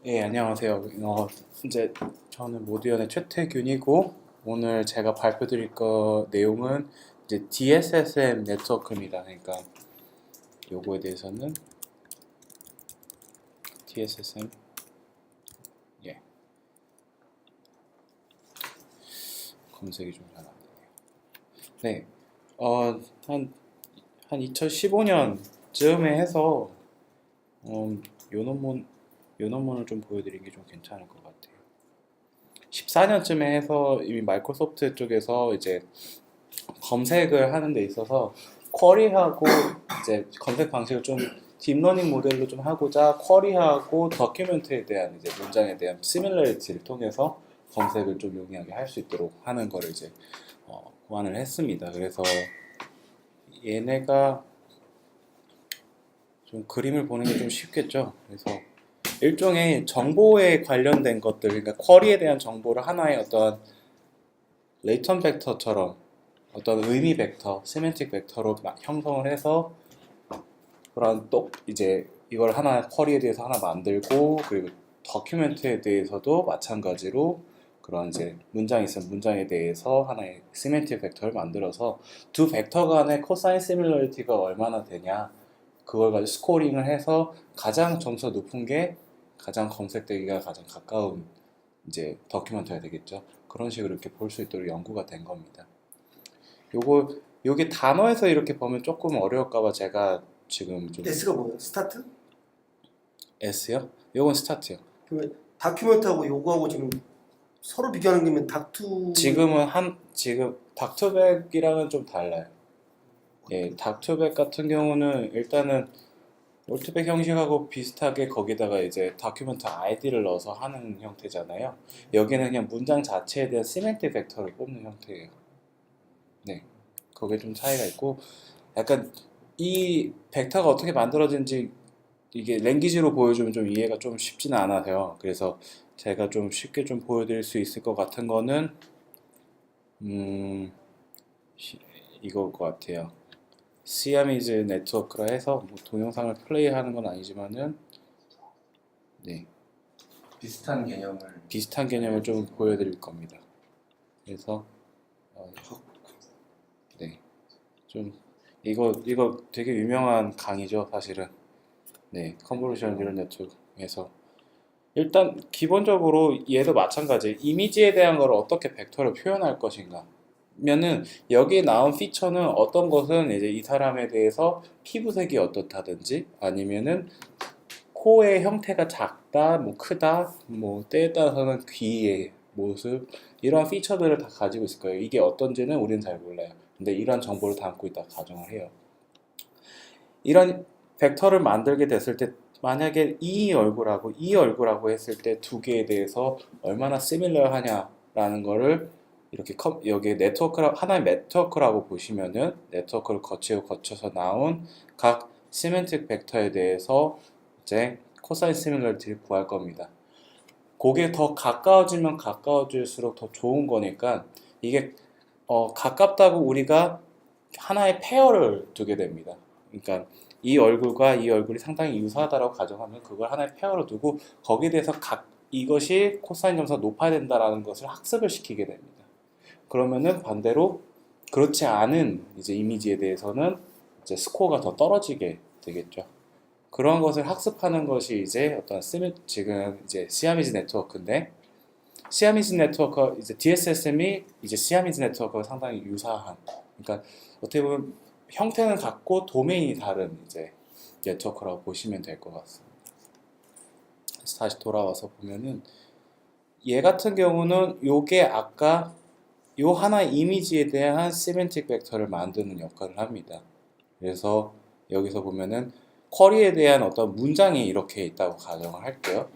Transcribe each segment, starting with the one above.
예, 안녕하세요. 이제 저는 모디언의 최태균이고, 오늘 제가 발표드릴 거 내용은 이제 DSSM 네트워크입니다. 그러니까 요거에 대해서는 DSSM, 예, 검색이 좀 잘 안 되네요. 네, 어, 한, 한 2015년쯤에 해서, 요 논문, 요 논문을 좀 보여드리는 게 좀 괜찮을 것 같아요. 14년쯤에 해서 이미 마이크로소프트 쪽에서 이제 검색을 하는 데 있어서 쿼리하고 이제 검색 방식을 좀 딥러닝 모델로 좀 하고자 쿼리하고 더큐멘트에 대한 이제 문장에 대한 시밀러리티를 통해서 검색을 좀 용이하게 할 수 있도록 하는 거를 이제 고안을 했습니다. 그래서 얘네가 좀 그림을 보는 게 좀 쉽겠죠. 그래서 일종의 정보에 관련된 것들, 그러니까 쿼리에 대한 정보를 하나의 어떤 레이턴 벡터처럼 어떤 의미 벡터, 세멘틱 벡터로 형성을 해서 그런 또 이제 이걸 하나 쿼리에 대해서 하나 만들고 그리고 더큐멘트에 대해서도 마찬가지로 그런 이제 문장이 있으면 문장에 대해서 하나의 세멘틱 벡터를 만들어서 두 벡터 간의 코사인 시밀러리티가 얼마나 되냐 그걸 가지고 스코링을 해서 가장 점수가 높은 게 가장 검색되기가 가장 가까운 이제 더큐멘터가 되겠죠. 그런 식으로 이렇게 볼 수 있도록 연구가 된 겁니다. 요게 단어에서 이렇게 보면 조금 어려울까봐 제가 지금 좀 S가 뭐예요? 스타트? S요? 요건 스타트요. 그러면 다큐멘트하고 요거하고 지금 서로 비교하는 거면 닥투 지금 닥터백이랑은 좀 달라요. 예, 닥터백 같은 경우는 일단은 올트백 형식하고 비슷하게 거기다가 이제 다큐멘트 아이디를 넣어서 하는 형태잖아요. 여기는 그냥 문장 자체에 대한 시멘틱 벡터를 뽑는 형태예요. 네, 거기에 좀 차이가 있고 약간 이 벡터가 어떻게 만들어진지 이게 랭귀지로 보여주면 좀 이해가 좀 쉽지는 않아서요. 그래서 제가 좀 쉽게 좀 보여드릴 수 있을 것 같은 거는 음, 이거일 것 같아요. 시아미즈 네트워크라 해서 뭐 동영상을 플레이하는 건 아니지만은 네, 비슷한 개념을 비슷한 개념을 좀 보여드릴 겁니다. 그래서 어, 네, 좀 이거 되게 유명한 강의죠, 사실은. 네, 컨볼루션 뉴럴 네트워크에서 일단 기본적으로 얘도 마찬가지 이미지에 대한 걸 어떻게 벡터를 표현할 것인가 면은 여기에 나온 피처는 어떤 것은 이제 이 사람에 대해서 피부색이 어떻다든지 아니면은 코의 형태가 작다, 뭐 크다, 뭐 때에 따라서는 귀의 모습 이러한 피처들을 다 가지고 있을 거예요. 이게 어떤지는 우리는 잘 몰라요. 근데 이런 정보를 담고 있다 가정을 해요. 이런 벡터를 만들게 됐을 때 만약에 이 얼굴하고 했을 때 두 개에 대해서 얼마나 시밀러 하냐라는 거를 이렇게 여기 네트워크라 하나의 네트워크라고 보시면은 네트워크를 거쳐서 나온 각 시멘틱 벡터에 대해서 이제 코사인 시밀러리티를 구할 겁니다. 그게 더 가까워지면 가까워질수록 더 좋은 거니까 이게 가깝다고 우리가 하나의 페어를 두게 됩니다. 그러니까 이 얼굴과 이 얼굴이 상당히 유사하다고 가정하면 그걸 하나의 페어로 두고 거기에 대해서 이것이 코사인 점수가 높아야 된다라는 것을 학습을 시키게 됩니다. 그러면은 반대로 그렇지 않은 이제 이미지에 대해서는 이제 스코어가 더 떨어지게 되겠죠. 그런 것을 학습하는 것이 이제 지금 이제 시아미즈 네트워크인데 시아미즈 네트워크 이제 DSSM이 이제 시아미즈 네트워크와 상당히 유사한 그러니까 어떻게 보면 형태는 같고 도메인이 다른 이제 네트워크라고 보시면 될 것 같습니다. 그래서 다시 돌아와서 보면은 얘 같은 경우는 요게 아까 요 하나 이미지에 대한 시멘틱 벡터를 만드는 역할을 합니다. 그래서 여기서 보면은 쿼리에 대한 어떤 문장이 이렇게 있다고 가정을 할게요.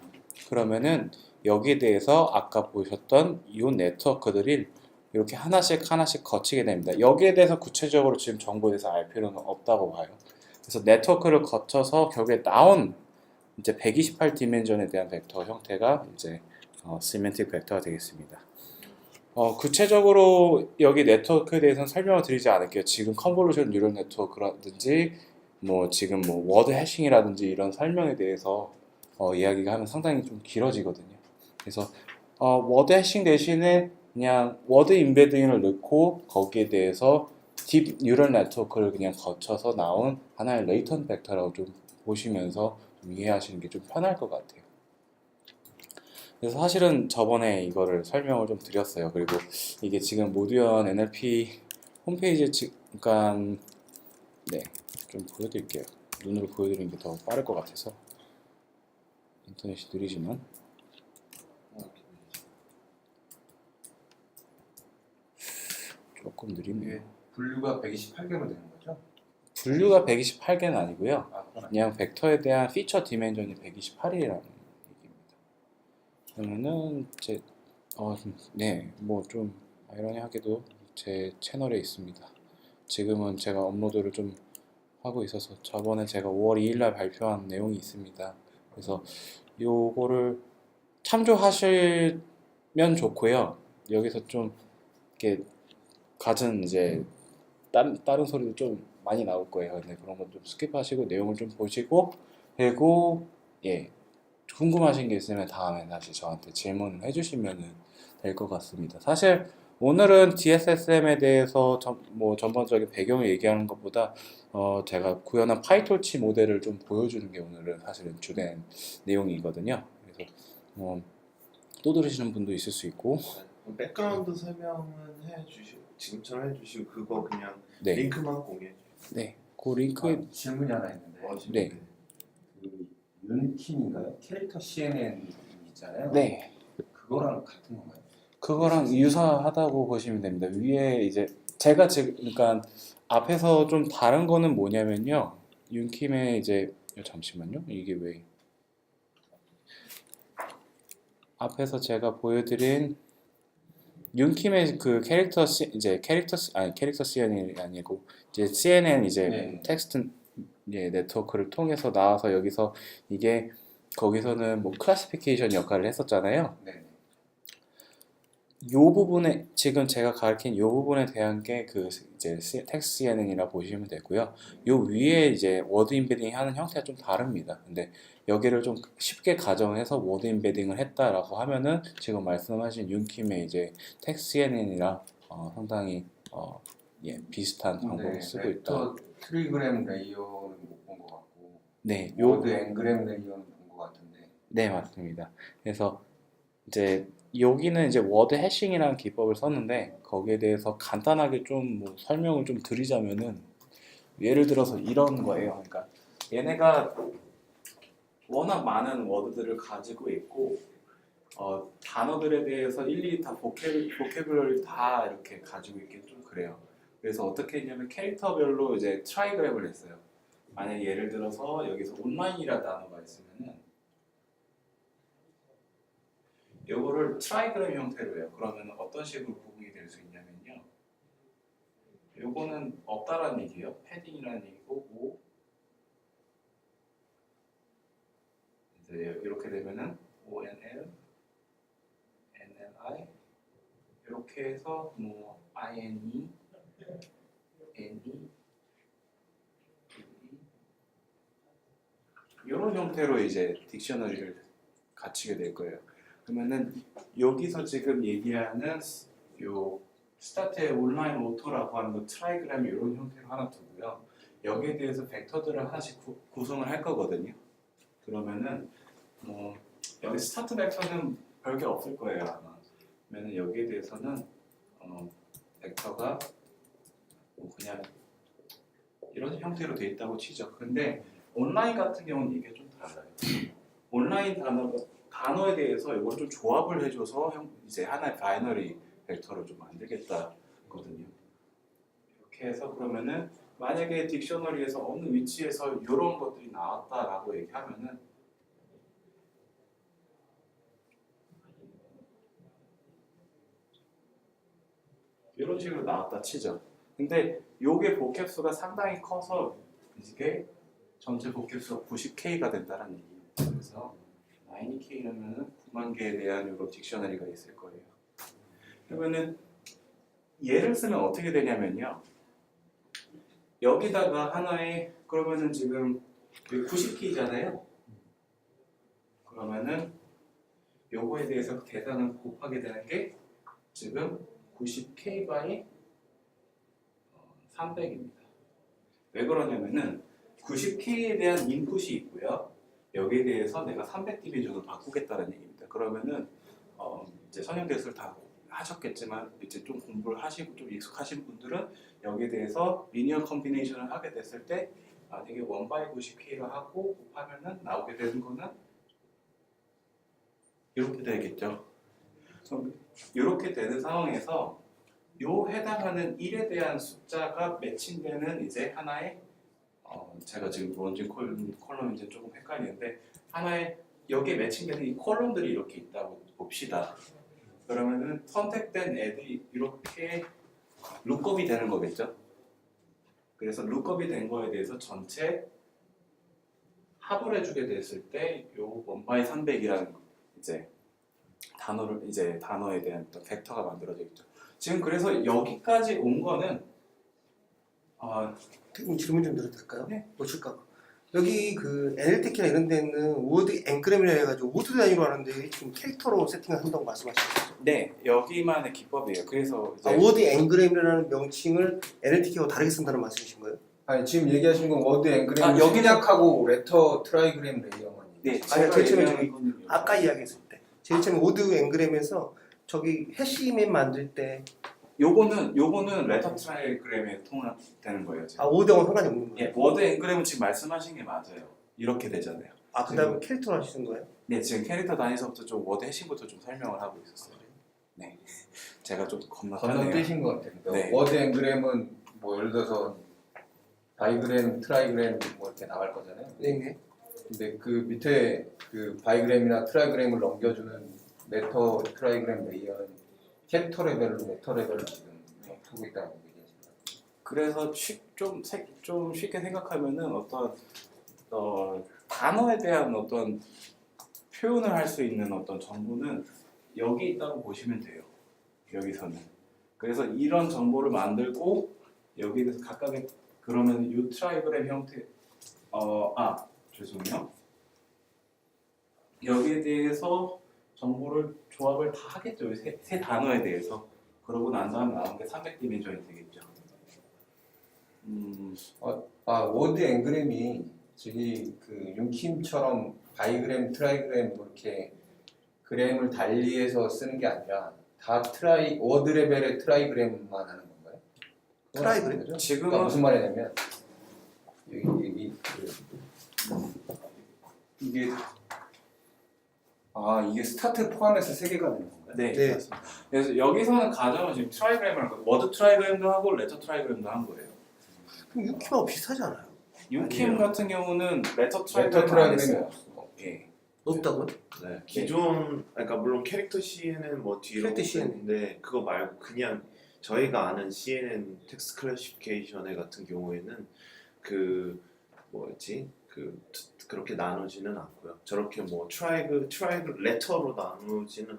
그러면은 여기에 대해서 아까 보셨던 이 네트워크들이 이렇게 하나씩 하나씩 거치게 됩니다. 여기에 대해서 구체적으로 지금 정보에 대해서 알 필요는 없다고 봐요. 그래서 네트워크를 거쳐서 결국에 나온 이제 128 디멘전에 대한 벡터 형태가 이제 시멘틱 벡터가 되겠습니다. 구체적으로 여기 네트워크에 대해서는 설명을 드리지 않을게요. 지금 컨볼루션 뉴럴 네트워크라든지 뭐 지금 뭐 워드 해싱이라든지 이런 설명에 대해서 이야기가 하면 상당히 좀 길어지거든요. 그래서 워드 해싱 대신에 그냥 워드 임베딩을 넣고 거기에 대해서 딥 뉴럴 네트워크를 그냥 거쳐서 나온 하나의 레이턴트 벡터라고 좀 보시면서 좀 이해하시는 게 좀 편할 것 같아요. 그래서 사실은 저번에 이거를 설명을 좀 드렸어요. 그리고 이게 지금 모두연 NLP 홈페이지에 잠깐 좀 보여드릴게요. 눈으로 보여드리는 게 더 빠를 것 같아서. 인터넷이 느리지만 조금 느리네요. 이게 분류가 128개로 되는 거죠? 분류가 128개는 아니고요. 그건 그냥 벡터에 대한 피처 디멘전이 128이라는 얘기입니다. 그러면은 뭐 좀 아이러니하게도 제 채널에 있습니다. 지금은 제가 업로드를 좀 하고 있어서 저번에 제가 5월 2일 날 발표한 내용이 있습니다. 그래서 요거를 참조하시면 좋고요. 여기서 좀 이렇게 갖은 이제 다른 소리도 좀 많이 나올 거예요. 근데 그런 건 좀 스킵하시고 내용을 좀 보시고 그리고 궁금하신 게 있으면 다음에 다시 저한테 질문을 해주시면 될 것 같습니다. 사실 오늘은 DSSM에 대해서 전반적인 배경을 얘기하는 것보다 제가 구현한 파이톨치 모델을 좀 보여주는 게 오늘은 사실은 주된 내용이거든요. 그래서 또 들으시는 분도 있을 수 있고 백그라운드 설명은 해주시고 지금처럼 해주시고 그거 그냥 네. 링크만 공유해 주세요. 네, 그 링크 질문이 하나 있는데 네. 그 윤킴인가요? 캐릭터 CNN 있잖아요. 네. 그거랑 같은 건가요? 그거랑 유사하다고 보시면 됩니다. 위에 이제 제가 지금 그러니까 앞에서 좀 다른 거는 뭐냐면요. 윤킴의 이제 잠시만요. 이게 왜 앞에서 제가 보여드린 윤킴의 그 캐릭터 CNN이 아니고 이제 CNN 이제 네. 텍스트 네트워크를 통해서 나와서 여기서 이게 거기서는 뭐 클래시피케이션 역할을 했었잖아요. 네. 요 부분에 지금 제가 가르친 요 부분에 대한 게 그 이제 텍스트 CNN이라 보시면 되고요. 요 위에 이제 워드 임베딩 하는 형태가 좀 다릅니다. 근데 여기를 좀 쉽게 가정해서 워드 임베딩을 했다라고 하면은 지금 말씀하신 윤킴의 이제 텍스트 CNN이랑 상당히 비슷한 방법을 쓰고 있다. 벡터 트리그램 레이어는 못 본 것 같고 네, 워드 앵그램 레이어는 본 것 같은데 네, 맞습니다. 그래서 이제 여기는 이제 워드 해싱이라는 기법을 썼는데 거기에 대해서 간단하게 좀 뭐 설명을 좀 드리자면은 예를 들어서 이런 거예요. 그러니까 얘네가 워낙 많은 워드들을 가지고 있고 단어들에 대해서 일일이 다 보캐블러리 다 이렇게 가지고 있긴 좀 그래요. 그래서 어떻게 했냐면 캐릭터별로 이제 트라이그램을 했어요. 만약 예를 들어서 여기서 온라인이라는 단어가 있으면은 요거를 트라이그램 형태로 해요. 그러면 어떤 식으로 구분이 될 수 있냐면요. 요거는 없다라는 얘기예요. 패딩이라는 얘기고 오. 이제 이렇게 되면은 ONL, NLI 이렇게 해서 뭐 INE, NE 이런 형태로 이제 딕셔너리를 갖추게 될 거예요. 그러면은 여기서 지금 얘기하는 요 스타트의 온라인 오토라고 하는 거 트라이그램 이런 형태로 하나 두고요. 여기에 대해서 벡터들을 하나씩 구성을 할 거거든요. 그러면은 뭐 여기 스타트 벡터는 별게 없을 거예요 아마. 그러면은 여기에 대해서는 벡터가 뭐 그냥 이런 형태로 돼 있다고 치죠. 근데 온라인 같은 경우는 이게 좀 달라요. 온라인 단어에 대해서 이걸 좀 조합을 해줘서 이제 하나의 바이너리 벡터를 좀 만들겠다거든요. 이렇게 해서 그러면은 만약에 딕셔너리에서 어느 위치에서 이런 것들이 나왔다라고 얘기하면은 이런 식으로 나왔다 치죠. 근데 요게 복합수가 상당히 커서 이게 전체 복합수가 90K가 된다는 얘기예요. 그래서 90K라면 9만 개에 대한 이런 딕셔너리가 있을 거예요. 그러면은 예를 쓰면 어떻게 되냐면요. 여기다가 하나의 그러면은 지금 90K잖아요. 그러면은 요거에 대해서 계산을 곱하게 되는 게 지금 90K 바이 300입니다. 왜 그러냐면은 90K에 대한 인풋이 있고요. 여기에 대해서 내가 300dB 정도 바꾸겠다는 얘기입니다. 그러면은 이제 선형대수를 다 하셨겠지만 이제 좀 공부를 하시고 좀 익숙하신 분들은 여기에 대해서 리니어 컨비네이션을 하게 됐을 때 만약에 1 by 90K를 하고 곱하면은 나오게 되는 거는 이렇게 되겠죠. 그럼 이렇게 되는 상황에서 요 해당하는 1에 대한 숫자가 매칭되는 이제 하나의 제가 지금 런쥔 콜럼 이제 조금 헷갈리는데 하나의 여기에 매칭되는 이 콜럼들이 이렇게 있다고 봅시다. 그러면은 선택된 애들이 이렇게 룩업이 되는 거겠죠. 그래서 룩업이 된 거에 대해서 전체 합을 해주게 됐을 때요 1 by 300이라는 이제 단어에 대한 또 벡터가 만들어지겠죠. 지금 그래서 여기까지 온 거는 질문 좀 드려도 될까요? 네. 놓칠까 봐. 여기 그 NLTK나 이런 데는 워드 앵그램이라 해가지고 워드 단위로 하는데 지금 캐릭터로 세팅을 한다고 말씀하셨죠? 네 여기만의 기법이에요. 그래서 이제 워드 앵그램이라는 명칭을 NLTK하고 다르게 쓴다는 말씀이신 거예요? 아니 지금 얘기하신 건 워드 앵그램 아, 여기는- 생략하고 레터 트라이그램 레이어만 네 아니, 제일 처음에 얘기하는 거는 아까 이야기했을 때 제일 처음에 워드 앵그램에서 저기 해시맨 만들 때 요거는 레터 트라이그램에 통합되는 거예요. 지금. 워드하고 상관이 없는 거예요? 예, 워드 앵그램은 지금 말씀하신 게 맞아요. 이렇게 되잖아요. 그 다음에 캐릭터로 하시는 거예요? 네, 지금 캐릭터 단위서부터 좀 워드 해시부터 좀 설명을 하고 있었어요. 네, 제가 좀 건너 겁나네요. 뛰신 것 같아요. 네. 워드 앵그램은 뭐 예를 들어서 바이그램, 트라이그램 뭐 이렇게 나갈 거잖아요. 네. 근데 그 밑에 그 바이그램이나 트라이그램을 넘겨주는 레터 트라이그램 레이어는 캐릭터 레벨로 레터 레벨로 지금 하고 있다고 얘기하시는 그래서 좀 쉽게 생각하면은 어떤 단어에 대한 어떤 표현을 할 수 있는 어떤 정보는 여기 있다고 보시면 돼요. 여기서는. 그래서 이런 정보를 만들고 여기에 대해서 각각의 그러면 이 트라이그램 형태 죄송해요. 여기에 대해서 정보를 조합을 다 하겠죠. 세 단어에 대해서. 그러고 난 다음에 나온 게 300디멘션이 되겠죠. 워드 앵그램이 저기 그 윤킴처럼 바이그램, 트라이그램 뭐 이렇게 그램을 달리해서 쓰는 게 아니라 다 워드 레벨의 트라이그램만 하는 건가요? 트라이그램? 그거죠? 지금은 그러니까 무슨 말이냐면 이게 스타트 포함해서 3개가 되는 건가요? 네, 네. 맞습니다. 그래서 여기서는 가정을 지금 트라이그램을 하고 워드 트라이그램도 하고 레터 트라이그램도 한 거예요. 그럼 유키하고 비슷하지 않아요? 유킴 아니에요. 같은 경우는 레터 레터 트라이그램 안 트라이그램이 했어요. 없어. 예. 없다고요? 네. 기존 그러니까 물론 캐릭터 CNN 뭐 뒤로 캐릭터 CNN. 있는데 그거 말고 그냥 저희가 아는 CNN 텍스트 클래시피케이션의 같은 경우에는 그 뭐였지 그렇게 나누지는 않고요. 저렇게 뭐 트라이그 레터로 나누지는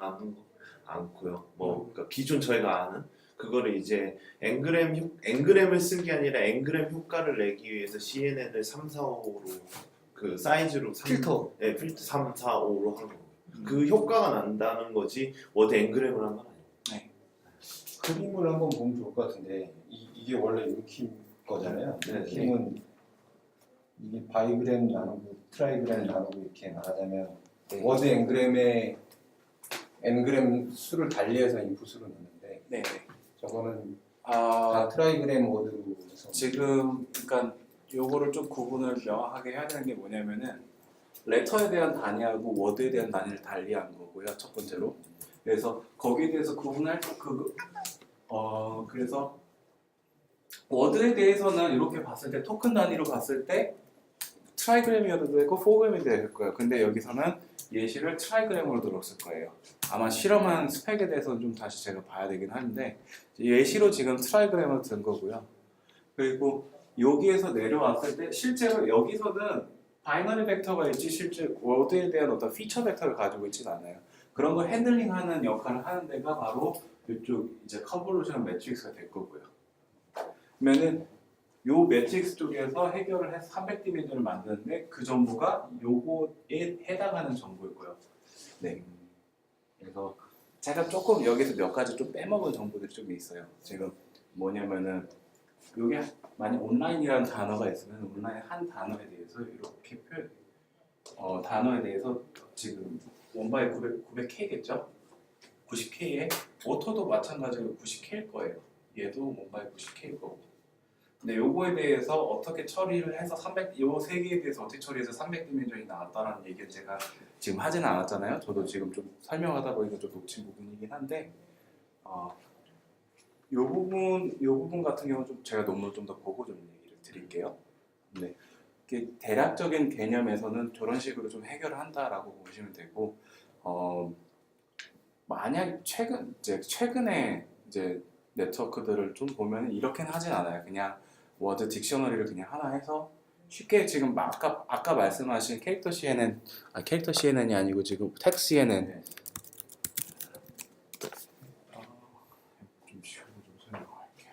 않고요. 뭐 그러니까 기존 저희가 아는 그거를 이제 앵그램을 쓴 게 아니라 앵그램 효과를 내기 위해서 CNN을 3, 4, 5로 그 사이즈로 필터. 네, 필터 3, 4, 5로 한 거예요. 그 효과가 난다는 거지 워드 앵그램을 한 건 아니에요. 그림을 한번 보면 좋을 것 같은데 이게 원래 윤킴 거잖아요. 네, 윤킴은 이게 바이그램 나누고 트라이그램 나누고 이렇게 말하자면 워드 앵그램의 앵그램 수를 달리해서 인풋으로 넣는데 네. 저거는 아 다 트라이그램 워드로 해서 지금 그러니까 요거를 좀 구분을 명확하게 해야 되는 게 뭐냐면은 레터에 대한 단위하고 워드에 대한 단위를 달리한 거고요. 첫 번째로. 그래서 거기에 대해서 구분할 그래서 워드에 대해서는 이렇게 봤을 때 토큰 단위로 봤을 때 트라이그램이어도 되고 포그램이 될 거예요. 근데 여기서는 예시를 트라이그램으로 들었을 거예요. 아마 실험한 스펙에 대해서는 좀 다시 제가 봐야 되긴 하는데 예시로 지금 트라이그램을 든 거고요. 그리고 여기에서 내려왔을 때 실제로 여기서는 바이너리 벡터가 있지 실제 워드에 대한 어떤 피처 벡터를 가지고 있지는 않아요. 그런 걸 핸들링하는 역할을 하는 데가 바로 이쪽 이제 컨볼루션 매트릭스가 될 거고요. 그러면은 요 매트릭스 쪽에서 해결을 해서 300디멘전을 만드는데 그 정보가 요거에 해당하는 정보일 거예요. 네. 그래서 제가 조금 여기서 몇 가지 좀 빼먹은 정보들이 좀 있어요. 지금 뭐냐면은 요게 만약 온라인이라는 단어가 있으면 온라인 한 단어에 대해서 이렇게 단어에 대해서 지금 원바이 900K겠죠? 90K에 오토도 마찬가지로 90K일 거예요. 얘도 원바이 90K일 거고. 근데 요거에 대해서 어떻게 처리를 해서 요 세 개에 대해서 어떻게 처리해서 300디멘전이 나왔다라는 얘기를 제가 지금 하지는 않았잖아요. 저도 지금 좀 설명하다 보니까 좀 놓친 부분이긴 한데 요 부분 같은 경우는 좀 제가 논문을 좀 더 보고 좀 얘기를 드릴게요. 네. 이게 대략적인 개념에서는 저런 식으로 좀 해결을 한다라고 보시면 되고 만약 최근에 이제 네트워크들을 좀 보면 이렇게는 하진 않아요. 그냥 워드 딕셔너리를 그냥 하나 해서 쉽게 지금 아까 말씀하신 캐릭터 CNN이 아니고 지금 텍스트 CNN 좀 쉬운 좀 설명할게요.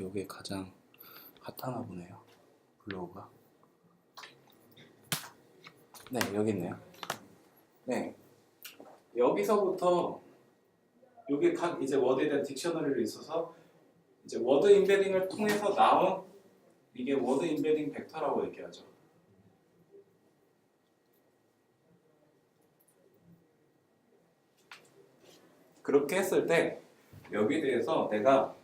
요게 가장 핫하나 보네요. 블로그가. 네, 여기 있네요. 네. 여기서부터 요게 각 이제 워드에 대한 딕셔너리를 있어서 이제 워드 임베딩을 통해서 나온 이게 워드 임베딩 벡터라고 얘기하죠. 그렇게 했을 때 여기에 대해서 내가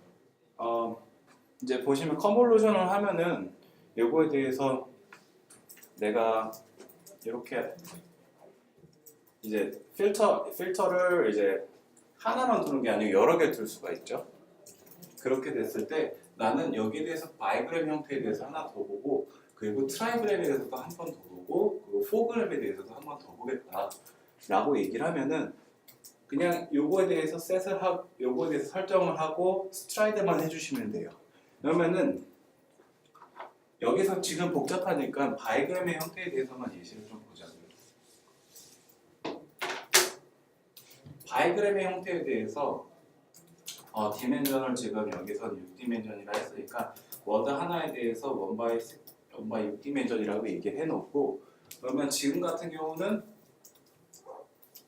이제 보시면 컨볼루션을 하면은 요거에 대해서 내가 이렇게 이제 필터를 이제 하나만 두는 게 아니고 여러 개 둘 수가 있죠. 그렇게 됐을 때 나는 여기에 대해서 바이그램 형태에 대해서 하나 더 보고 그리고 트라이그램에 대해서도 한 번 더 보고 그리고 포그램에 대해서도 한 번 더 보겠다 라고 얘기를 하면은 그냥 요거에 대해서 요거에 대해서 설정을 하고 스트라이드만 해주시면 돼요. 그러면은 여기서 지금 복잡하니까 바이그램의 형태에 대해서만 예시를 좀 보자고요. 바이그램의 형태에 대해서 디멘전을 지금 여기서는 6디멘전이라 했으니까 워드 하나에 대해서 원바이 6디멘전이라고 얘기를 해놓고 그러면 지금 같은 경우는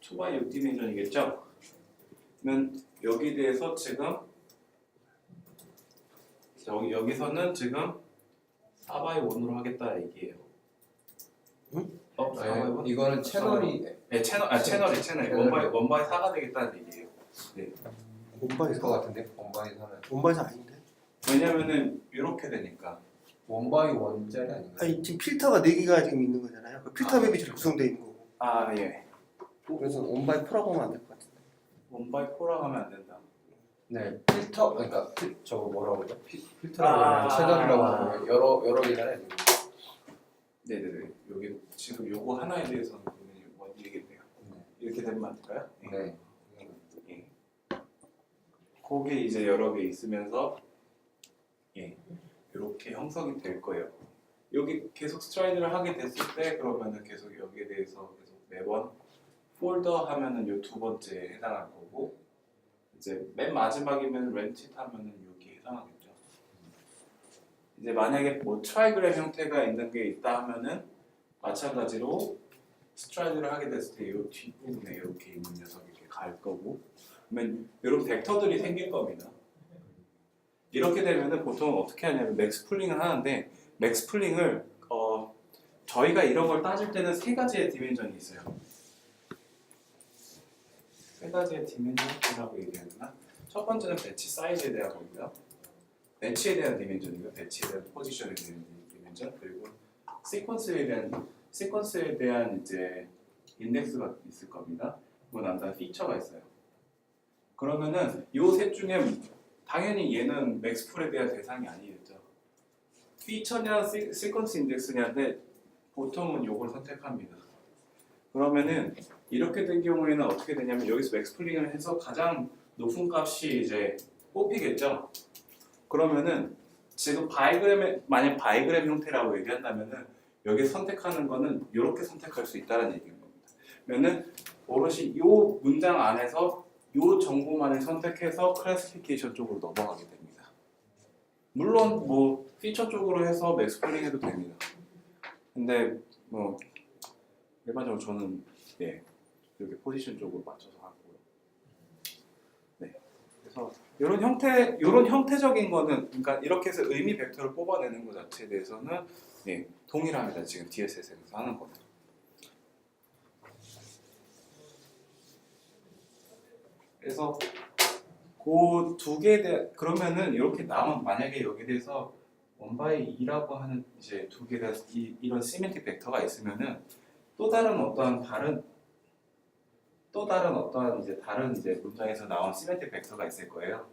초바이 6디멘전이겠죠? 그러면 여기에 대해서 지금 여기서는 지금 4바이 1으로 하겠다 얘기예요. 응? 4바이 1? 이거는 채널이 네, 채널이 원바이 4가 되겠다는 얘기예요. 네. 원바이일 것 같은데 원바이 4는 원바이는 아닌데? 왜냐면은 이렇게 되니까 원바이 원짜리 아닌가요? 아니 지금 필터가 4개가 지금 있는 거잖아요. 그 필터 맵이 지금 구성되어 있는 거고. 예. 그래서 원바이 프라고 하면 안 될 것 같은데. 원바이 4라고 하면 안 된다. 네 필터 그러니까 저거 뭐라고 그러죠? 필터라고 하면 채널이라고 하면 여러 개잖아요. 네네네. 여기 지금 요거 하나에 대해서는 원이겠네요. 이렇게 되면 안 될까요? 네. 예. 그게 이제 여러 개 있으면서 이렇게 형성이 될 거예요. 여기 계속 스트라이드를 하게 됐을 때 그러면은 계속 여기에 대해서 계속 매번 폴더 하면은 요 두 번째에 해당할 거고 이제 맨 마지막이면 렌티트 하면은 여기에 해당하겠죠. 이제 만약에 뭐 트라이그램 형태가 있는 게 있다 하면은 마찬가지로 스트라이드를 하게 됐을 때 이 뒷부분에 이렇게 있는 녀석이 이렇게 갈 거고 그러면 이런 벡터들이 생길 겁니다. 이렇게 되면은 보통 어떻게 하냐면 맥스풀링을 하는데 맥스풀링을 저희가 이런 걸 따질 때는 세 가지의 디멘전이 있어요. 세 가지의 디멘전이라고 얘기해야 되나? 첫 번째는 배치 사이즈에 대한 거고요. 배치에 대한 디멘전이고요. 배치에 대한 포지션에 대한 디멘전 그리고 시퀀스에 대한 이제 인덱스가 있을 겁니다. 그리고 난 다음에 피처가 있어요. 그러면은 이 셋 중에 당연히 얘는 맥스풀에 대한 대상이 아니겠죠. 피처냐 시퀀스 인덱스냐인데 보통은 이걸 선택합니다. 그러면은 이렇게 된 경우에는 어떻게 되냐면 여기서 맥스풀링을 해서 가장 높은 값이 이제 뽑히겠죠. 그러면은 지금 만약 바이그램 형태라고 얘기한다면은 여기 선택하는 거는 이렇게 선택할 수 있다는 얘기인 겁니다. 그러면은 오롯이 이 문장 안에서 이 정보만을 선택해서 클래시피케이션 쪽으로 넘어가게 됩니다. 물론 뭐 피처 쪽으로 해서 맥스플링 해도 됩니다. 근데 뭐 일반적으로 저는 이렇게 포지션 쪽으로 맞춰서 하고요. 네. 그래서 이런 형태적인 거는 그러니까 이렇게 해서 의미 벡터를 뽑아내는 것 자체에 대해서는 동일합니다. 지금 DSS에서 하는 거는. 그래서 그 두 개에 대해 그러면은 이렇게 나온 만약에 여기에 대해서 1/2라고 하는 이제 두 개의 이런 시멘틱 벡터가 있으면은 또 다른 어떠한 다른 이제 문장에서 나온 시멘틱 벡터가 있을 거예요.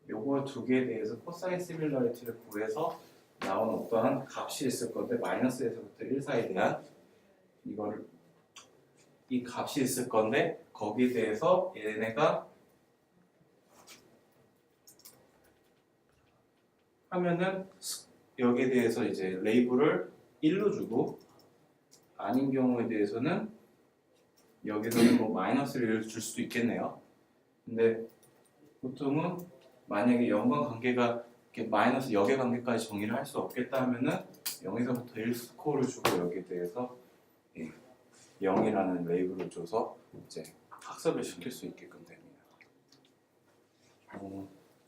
요거 두 개에 대해서 코사인 시밀러리티를 구해서 나온 어떠한 값이 있을 건데 마이너스에서부터 1 사이에 대한 이 값이 있을 건데 거기에 대해서 얘네가 하면은 여기에 대해서 이제 레이블을 1로 주고 아닌 경우에 대해서는 여기서는 뭐 마이너스를 줄 수도 있겠네요. 근데 보통은 만약에 연관관계가 이렇게 마이너스 역의 관계까지 정의를 할 수 없겠다 하면은 0에서부터 1 스코어를 주고 여기에 대해서 0이라는 레이블을 줘서 이제 학습을 시킬 수 있게끔 됩니다.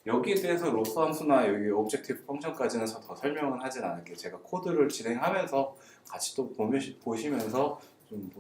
여기에 대해서 로스 함수나 여기 오브젝티브 펑션까지는 더 설명은 하진 않을게요. 제가 코드를 진행하면서 같이 또 보시면서 좀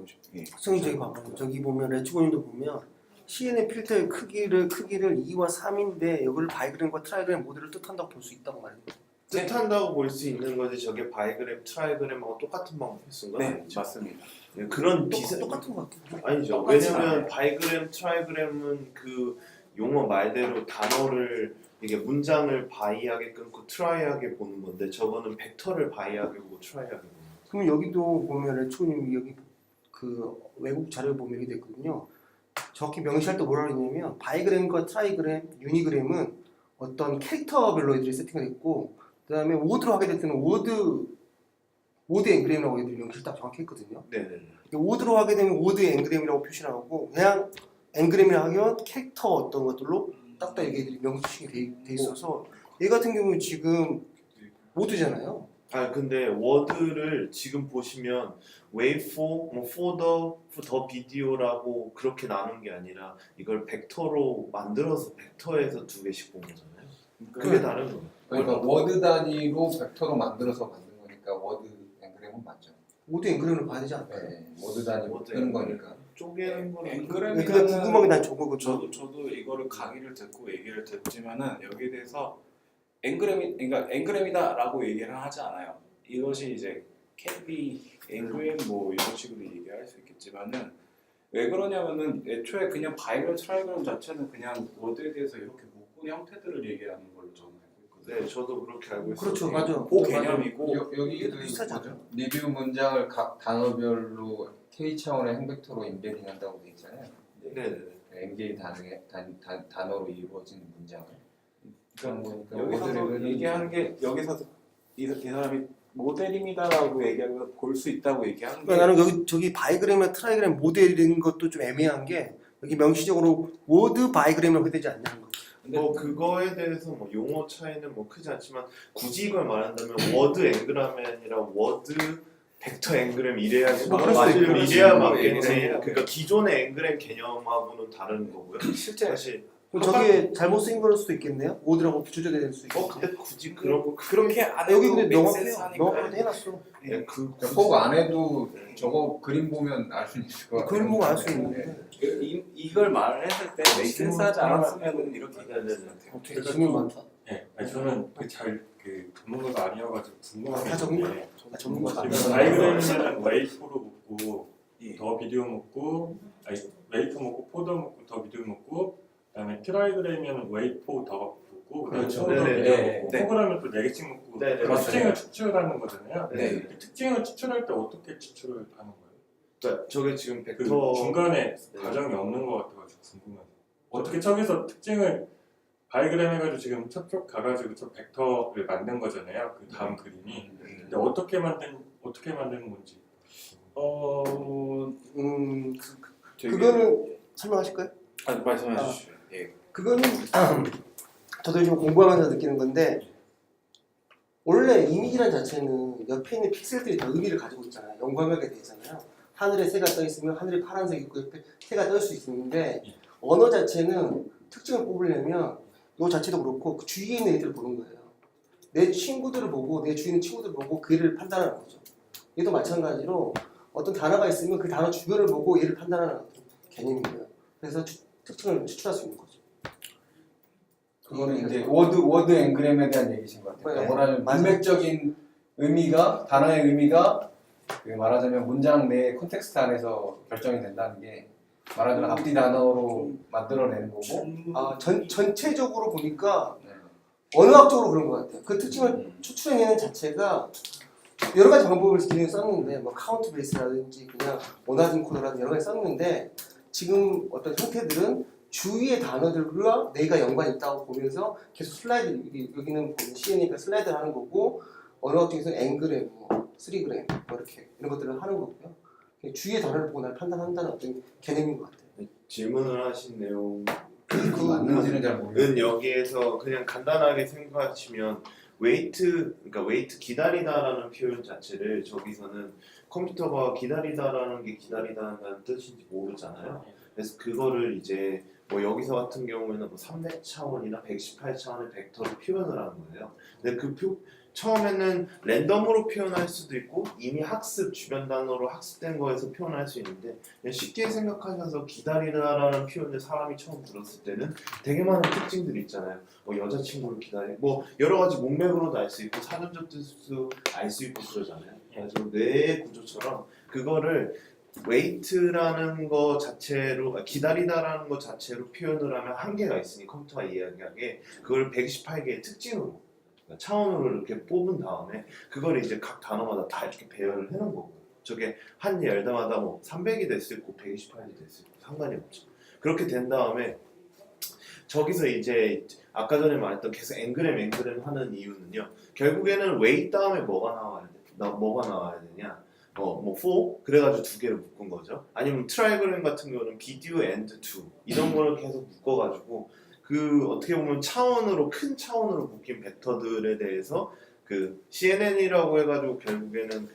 선생님 저기 보면 레츠고님도 보면 CNN 필터의 크기를 2와 3인데 이걸 바이그램과 트라이그램 모델을 뜻한다고 볼 수 있다고 말해요. 뜻한다고 볼 수 있는 거지 저게 바이그램, 트라이그램하고 똑같은 방법을 쓴 건 네, 아니죠. 맞습니다. 그런 비슷 똑같은 것 같아요. 아니죠. 똑같진 왜냐면 않아요. 바이그램, 트라이그램은 그 용어 말대로 단어를 이게 문장을 바이하게 끊고 트라이하게 보는 건데 저거는 벡터를 바이하게 보고 트라이하게 보는 거죠. 그럼 여기도 보면 레츠고님 여기 그 외국 자료를 보면 이렇게 됐거든요. 정확히 명시할 때 뭐라 그랬냐면 바이그램과 트라이그램, 유니그램은 어떤 캐릭터별로 애들이 세팅이 됐고 그 다음에 워드로 하게 될 때는 워드 앵그램이라고 애들이 명시를 딱 정확히 했거든요. 네네네. 워드로 하게 되면 워드 앵그램이라고 표시를 하고 그냥 앵그램이라 하면 캐릭터 어떤 것들로 딱딱 애들이 명시가 돼 있어서 얘 같은 경우는 지금 워드잖아요. 아 근데 워드를 지금 보시면 wait for the video라고 그렇게 나눈 게 아니라 이걸 벡터로 만들어서 벡터에서 두 개씩 본 거잖아요. 그게 다른 거예요. 그러니까 워드 단위로 벡터로 만들어서 만든 거니까 워드 앵그램은 맞죠. 워드 앵그램을 봐야 되지 않을까요? 네, 워드 단위로 워드 뜨는 앵그램. 거니까. 쪼개는 거는 앵그램이 근데 궁금한 게 난 저거거든요. 저도 이거를 강의를 듣고 얘기를 듣지만은 여기에 대해서 그러니까 앵그램이다라고 얘기를 하지 않아요. 이것이 이제 캔비 앵그램 뭐 이런 식으로 얘기할 수 있겠지만은 왜 그러냐면은 애초에 그냥 바이그램 트라이그램 자체는 그냥 워드에 대해서 이렇게 묶은 형태들을 얘기하는 걸로 저는 알고 있거든요. 네 저도 그렇게 알고 있어요. 그렇죠, 맞아. 그 개념이고 여기 얘도 비슷하지 않아요? 리뷰 문장을 각 단어별로 K 차원의 행벡터로 인베딩한다고 돼 있잖아요. 네네네. N개의 단어로 이루어진 문장을. 그런 거니까 여기서 워드를 얘기하는 게 여기서 이 사람이 모델입니다라고 얘기하고 볼 수 있다고 얘기하는 게 그러니까 나는 여기 저기 바이그램이나 트라이그램 모델인 것도 좀 애매한 게 여기 명시적으로 워드 바이그램이라고 해야 되지 않냐는 거. 뭐 그거에 대해서 뭐 용어 차이는 뭐 크지 않지만 굳이 이걸 말한다면 워드 앵그라멘이라 워드 벡터 앵그램 이래야지 뭐 그럴 수도 맞으면 있고. 이래야 그렇지. 맞겠지. 네. 그러니까 기존의 앵그램 개념하고는 다른 거고요. 실제 사실 그럼 저게 잘못 쓰인 걸 수도 있겠네요? 워드라고 조절이 될 수 있고. 근데 굳이 그런 거 그렇게 안 여기 해도 근데 맥센스 명확해요. 명확하게 하니까 해놨어. 네, 그 꼭 안 해도 저거 그림 보면 알 수 있을 것 같아요. 그림 보면 알 수 네. 있는데 이걸 말을 했을 때 맥센스 하지 않았으면 이렇게 얘기할 수 있어요. 어떻게 질문 많다. 네, 아니, 저는 그 전문가가 아니어가지고 궁금한 게 다 전문가? 있는데 전문가 지금 다이그램은 웨이프로 묶고 예. 더 비디오 묶고 아니 웨이프 묶고 포더 묶고 더 비디오 묶고 그다음에 트라이그램이면 웨이포 더 묶고 그다음에 그렇죠. 포더 네네. 비디오 네. 묶고 네. 포그라면 또 4개씩 묶고 네네, 그 맞아요. 특징을 추출하는 거잖아요. 네. 그 특징을 추출할 때 어떻게 추출을 하는 거예요? 자, 저게 지금 그 벡터 중간에 네. 과정이 없는 것 같아가지고 궁금해요. 어떻게 저기서 특징을 바이그램 해가지고 지금 저쪽 가가지고 저 벡터를 만든 거잖아요. 그 다음 그림이. 근데 어떻게 만든 건지. 그거는 설명하실까요? 말씀해 주시죠. 예. 그거는 저도 요즘 공부하면서 느끼는 건데 원래 이미지란 자체는 옆에 있는 픽셀들이 다 의미를 가지고 있잖아요. 연관하게 돼 있잖아요. 하늘에 새가 떠 있으면 하늘에 파란색이 있고 옆에 새가 떠 있을 수 있는데 언어 자체는 특징을 뽑으려면 이 자체도 그렇고 그 주위에 있는 애들을 보는 거예요. 내 친구들을 보고 내 주위에 있는 친구들을 보고 그 애를 판단하는 거죠. 얘도 마찬가지로 어떤 단어가 있으면 그 단어 주변을 보고 얘를 판단하는 어떤 개념이에요. 그래서 특징을 추출할 수 있는 거죠. 그거는 이제 워드 앵그램에 대한 얘기신 것 같아요. 네. 뭐라면 맞아요. 문맥적인 의미가 단어의 의미가 그 말하자면 문장 내 콘텍스트 안에서 결정이 된다는 게 말하자면 앞뒤 단어로 만들어내는 거고 전체적으로 보니까 네. 언어학적으로 그런 것 같아요. 그 특징을 추출해내는 자체가 여러 가지 방법을 기능을 썼는데 뭐 카운트 베이스라든지 그냥 원하는 코드라든지 여러 가지 썼는데 지금 어떤 형태들은 주위의 단어들과 내가 연관이 있다고 보면서 계속 슬라이드 여기는 보면 CN이니까 슬라이드를 하는 거고 언어학 중에서는 N그램, 뭐 3그램 뭐 이렇게 이런 것들을 하는 거고요. 주위의 단어를 보고 날 판단한다는 어떤 개념인 것 같아요. 질문을 하신 내용 그 맞는지는 잘 모르겠어요. 은 여기에서 그냥 간단하게 생각하시면 그러니까 웨이트 기다리다라는 표현 자체를 저기서는 컴퓨터가 기다리다라는 게 기다리다는 뜻인지 모르잖아요. 그래서 그거를 이제 뭐 여기서 같은 경우에는 뭐 300차원이나 118차원의 벡터로 표현을 하는 거예요. 근데 처음에는 랜덤으로 표현할 수도 있고 이미 학습 주변 단어로 학습된 거에서 표현할 수 있는데 그냥 쉽게 생각하셔서 기다리다라는 표현을 사람이 처음 들었을 때는 되게 많은 특징들이 있잖아요. 뭐 여자친구를 뭐 여러 가지 문맥으로도 알 수 있고 사전적 뜻도 알 수 있고 그러잖아요. 그래서 뇌의 구조처럼 그거를 웨이트라는 거 자체로 기다리다라는 거 자체로 표현을 하면 한계가 있으니 컴퓨터가 이야기하기에 그걸 128개의 특징으로 차원으로 이렇게 뽑은 다음에 그걸 이제 각 단어마다 다 이렇게 배열을 해놓은 거고요. 저게 한 열다마다 뭐 300이 될 수 있고 128이 될 수 있고 상관이 없죠. 그렇게 된 다음에 저기서 이제 아까 전에 말했던 계속 앵그램 하는 이유는요. 결국에는 웨이트 다음에 뭐가 나와야 되냐? 뭐 for 그래가지고 두 개를 묶은 거죠. 아니면 트라이그램 같은 경우는 video and to 이런 거를 계속 묶어가지고 그 어떻게 보면 큰 차원으로 묶인 벡터들에 대해서 그 CNN이라고 해가지고 결국에는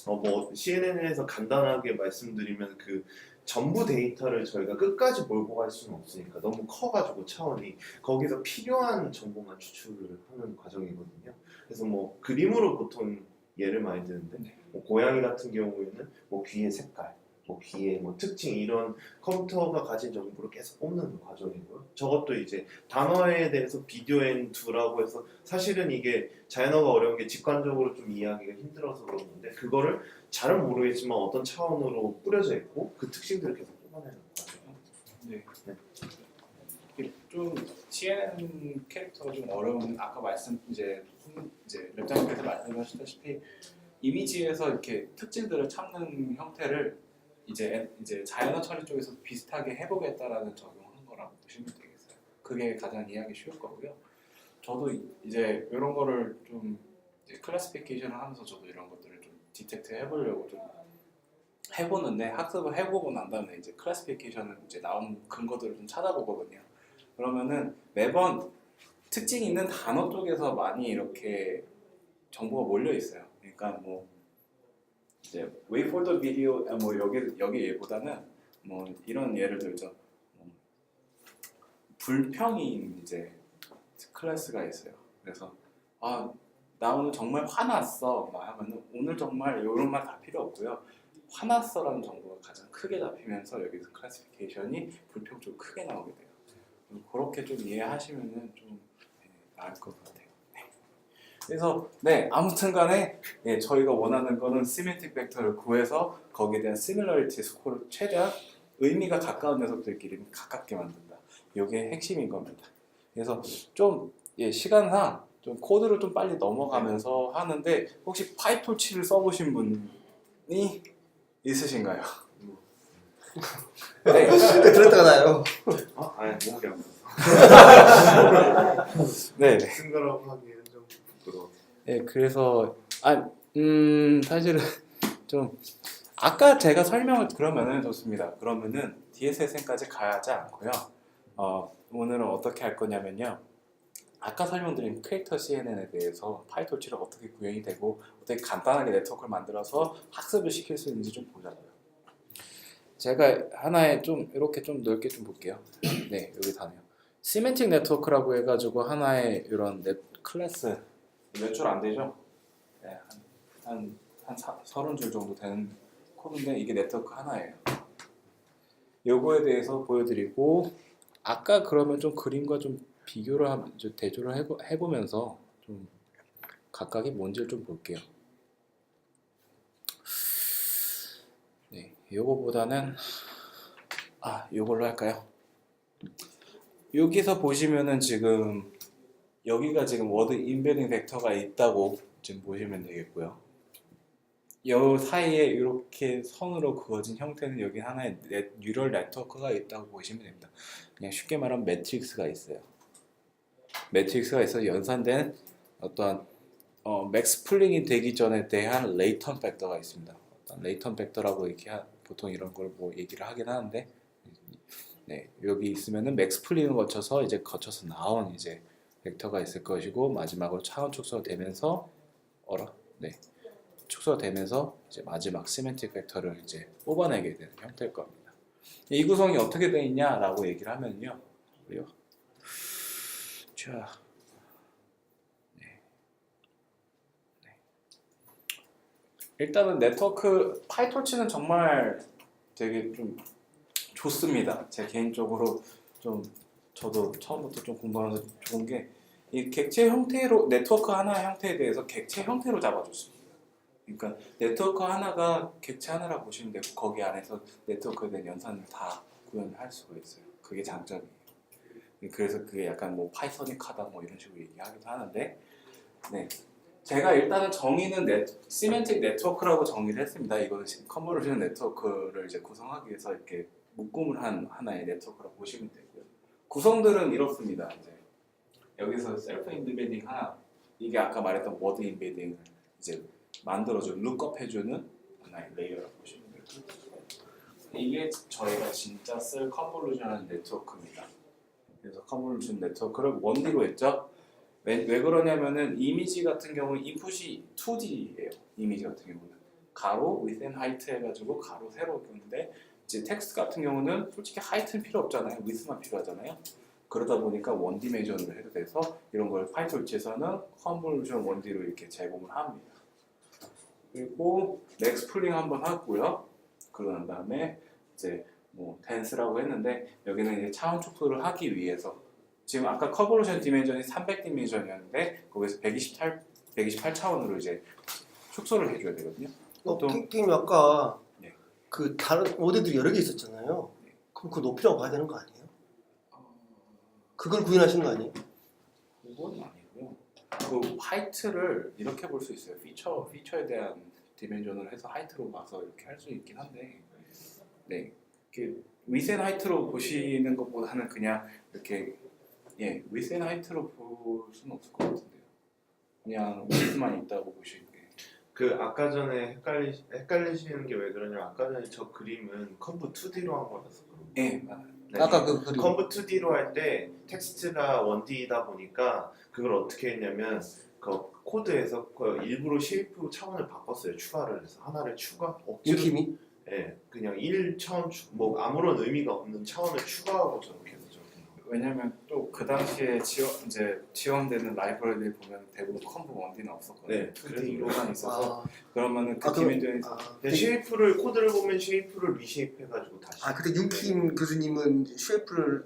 뭐 CNN에서 간단하게 말씀드리면 그 전부 데이터를 저희가 끝까지 몰고 갈 수는 없으니까 너무 커가지고 차원이 거기서 필요한 정보만 추출을 하는 과정이거든요. 그래서 뭐 그림으로 보통 예를 많이 드는데 뭐 고양이 같은 경우에는 뭐 귀의 색깔, 뭐 귀의 뭐 특징 이런 컴퓨터가 가진 정보를 계속 뽑는 과정이고요. 저것도 이제 단어에 대해서 비디오 앤 두라고 해서 사실은 이게 자연어가 어려운 게 직관적으로 좀 이해하기가 힘들어서 그러는데 그거를 잘은 모르겠지만 어떤 차원으로 뿌려져 있고 그 특징들을 계속 뽑아내는 과정이에요. 네. 좀 CNN 캐릭터가 좀 어려운 아까 이제 랩장님께서 말씀하셨다시피 이미지에서 이렇게 특징들을 찾는 형태를 이제 자연어 처리 쪽에서 비슷하게 해보겠다라는 적용한 거라고 보시면 되겠어요. 그게 가장 이해하기 쉬울 거고요. 저도 이제 이런 거를 좀 클래시피케이션을 하면서 저도 이런 것들을 좀 디텍트 해보려고 좀 해보는데 학습을 해보고 난 다음에 이제 클래시피케이션을 이제 나온 근거들을 좀 찾아보거든요. 그러면은 매번 특징 있는 단어 쪽에서 많이 이렇게 정보가 몰려 있어요. 그러니까 뭐 이제 wait for the video 뭐 여기 얘보다는 뭐 이런 예를 들죠. 불평인 이제 클래스가 있어요. 그래서 나 오늘 정말 화났어 막 하면은 오늘 정말 이런 말 다 필요 없고요. 화났어라는 정보가 가장 크게 잡히면서 여기서 클래시피케이션이 불평 쪽 크게 나오게 돼요. 그렇게 좀 이해하시면은 좀 나을 것 같아요. 그래서 아무튼간에 저희가 원하는 거는 시메트릭 벡터를 구해서 거기에 대한 시밀러리티 스코어를 최대한 의미가 가까운 녀석들끼리 가깝게 만든다. 이게 핵심인 겁니다. 그래서 좀 시간상 좀 코드를 좀 빨리 넘어가면서 하는데 혹시 파이톨치를 써보신 분이 있으신가요? 네. 들었다가 나요. 아니 목이 안 네. 쓴 거라고 하기에는 좀 부끄러워. 그래서 사실은 좀 아까 제가 설명을 그러면은 좋습니다. 그러면은 DSSN까지 가지 않고요. 오늘은 어떻게 할 거냐면요. 아까 설명드린 캐릭터 CNN에 대해서 파이톨치가 어떻게 구현이 되고 어떻게 간단하게 네트워크를 만들어서 학습을 시킬 수 있는지 좀 보자고요. 제가 하나에 좀 이렇게 좀 넓게 좀 볼게요. 네, 여기 다네요. 시멘틱 네트워크라고 해가지고 하나의 이런 클래스 몇 줄 안 되죠? 네, 한 30줄 정도 되는 코드인데 이게 네트워크 하나예요. 요거에 대해서 보여드리고 아까 그러면 좀 그림과 좀 비교를 좀 대조를 해보면서 좀 각각이 뭔지를 좀 볼게요. 네, 요거보다는 요걸로 할까요? 여기서 보시면은 지금 여기가 지금 워드 인베딩 벡터가 있다고 지금 보시면 되겠고요. 요 사이에 이렇게 선으로 그어진 형태는 여기 하나의 뉴럴 네트워크가 있다고 보시면 됩니다. 그냥 쉽게 말하면 매트릭스가 있어요. 매트릭스가 있어 연산된 어떠한 맥스 풀링이 되기 전에 대한 레이턴 팩터가 있습니다. 레이턴 팩터라고 이렇게 보통 이런 걸 뭐 얘기를 하긴 하는데, 네, 여기 있으면은 맥스 풀링을 거쳐서 나온 이제 벡터가 있을 것이고 마지막으로 차원 축소가 되면서 축소가 되면서 이제 마지막 시멘틱 벡터를 이제 뽑아내게 되는 형태일 겁니다. 이 구성이 어떻게 되어 있냐라고 얘기를 하면요. 자, 일단은 네트워크 파이톨치는 정말 되게 좀 좋습니다. 제 개인적으로 좀 저도 처음부터 좀 공부하면서 좋은 게 이 객체 형태로 네트워크 하나의 형태에 대해서 객체 형태로 잡아줬습니다. 그러니까 네트워크 하나가 객체 하나라고 보시면 되고 거기 안에서 네트워크에 대한 연산을 다 구현할 수가 있어요. 그게 장점이에요. 그래서 그게 약간 뭐 파이서닉하다 뭐 이런 식으로 얘기하기도 하는데, 네, 제가 일단은 정의는 시멘틱 네트워크라고 정의를 했습니다. 이거는 컨볼루션 네트워크를 이제 구성하기 위해서 이렇게 묶음을 한 하나의 네트워크라고 보시면 되고요. 구성들은 이렇습니다. 이제 여기서 셀프 인베딩 하나, 이게 아까 말했던 워드 인베딩을 이제 만들어줘 룩업 해주는 하나의 레이어라고 보시면 되고, 이게 저희가 진짜 쓸 컨볼루션 네트워크입니다. 그래서 컨볼루션 네트워크를 1D로 했죠. 왜 그러냐면은 이미지 같은 경우는 인풋이 2D예요. 이미지 같은 경우는 가로 within height 해가지고 가로 세로 있는데, 이제 텍스트 같은 경우는 솔직히 하이트는 필요 없잖아요. width만 필요하잖아요. 그러다 보니까 1디메이션으로 해도 돼서 이런 걸 파이톨치에서는 컨볼루션 1D로 이렇게 제공을 합니다. 그리고 맥스 풀링 한번 하고요. 그러고 난 다음에 이제 뭐 댄스라고 했는데 여기는 이제 차원 축소를 하기 위해서 지금 아까 컨볼루션 디멘전이 300디멘전이었는데 거기서 128차원으로 이제 축소를 해줘야 되거든요. 보통 팀 아까 네. 그 다른 워드들이 여러 개 있었잖아요. 그럼 그 높이라고 봐야 되는 거 아니에요? 그걸 구현하신 거 아니에요? 그건 아니고요. 그 하이트를 이렇게 볼 수 있어요. 피처에 대한 디멘전을 해서 하이트로 봐서 이렇게 할 수 있긴 한데, 네, 그 위센 하이트로 보시는 것보다는 그냥 이렇게 위센 하이트로 볼 수는 없을 것 같은데요. 그냥 위스만 있다고 보시는 게. 그 아까 전에 헷갈리시는 게 왜 그러냐면 아까 전에 저 그림은 컨브 2D로 한 거라서 그런 네, 거예요. 아까 그 그림. 컨브 2D로 할 때 텍스트가 1D이다 보니까 그걸 어떻게 했냐면 그 코드에서 그 일부러 쉐이프 차원을 바꿨어요. 추가를 해서 하나를 억지로 유킴이? 그냥 1차원 뭐 아무런 의미가 없는 차원을 추가하고 저렇게 해서 저렇게 왜냐면 또 그 당시에 지원되는 라이브러리를 보면 대부분 컨브 1D는 없었거든요. 네, 2D로만 있어서 그러면은 그 그럼- 디멘전이 쉐이프를 코드를 보면 쉐이프를 리쉐이프 해가지고 다시 그때 윤킴 교수님은 쉐이프를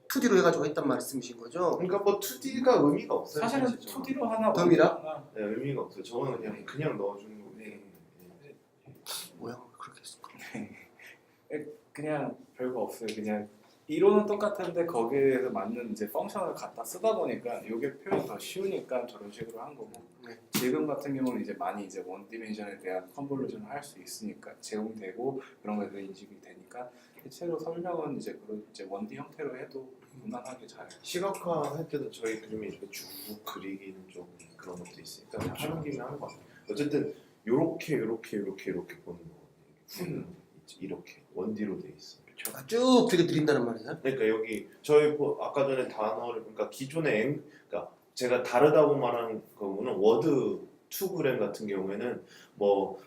2D로 해가지고 했단 말씀이신 거죠? 그러니까 뭐 2D가 의미가 없어요. 사실은 사실 저는. 2D로 하나 덤이라? 하나. 네, 의미가 없어요. 저는 그냥 넣어주는 거고. 네. 뭐야 그렇게 했을까? 그냥 별거 없어요. 그냥 이론은 똑같은데 거기에서 맞는 이제 펑션을 갖다 쓰다 보니까 이게 표현이 더 쉬우니까 저런 식으로 한 거고. 네. 지금 같은 경우는 이제 많이 이제 원 디멘션에 대한 컨볼루션을 할 수 있으니까 제공되고 그런 것에 대한 인식이 되니까 대체로 설명은 이제 그런 이제 원디 형태로 해도 무난하게 잘. 시각화 할 때도 저희 그림이 이렇게 쭉 그리기는 좀 그런 것도 있으니까 그냥 하는 김에 하는 것 같아요. 어쨌든 요렇게 보는 거거든요. 이렇게 원디로 돼 있어. 아, 쭉 되게 느린다는 말이야. 그러니까 여기 저희 아까 전에 단어를 그러니까 기존의 그러니까 제가 다르다고 말하는 거는 워드 2g 같은 경우에는 뭐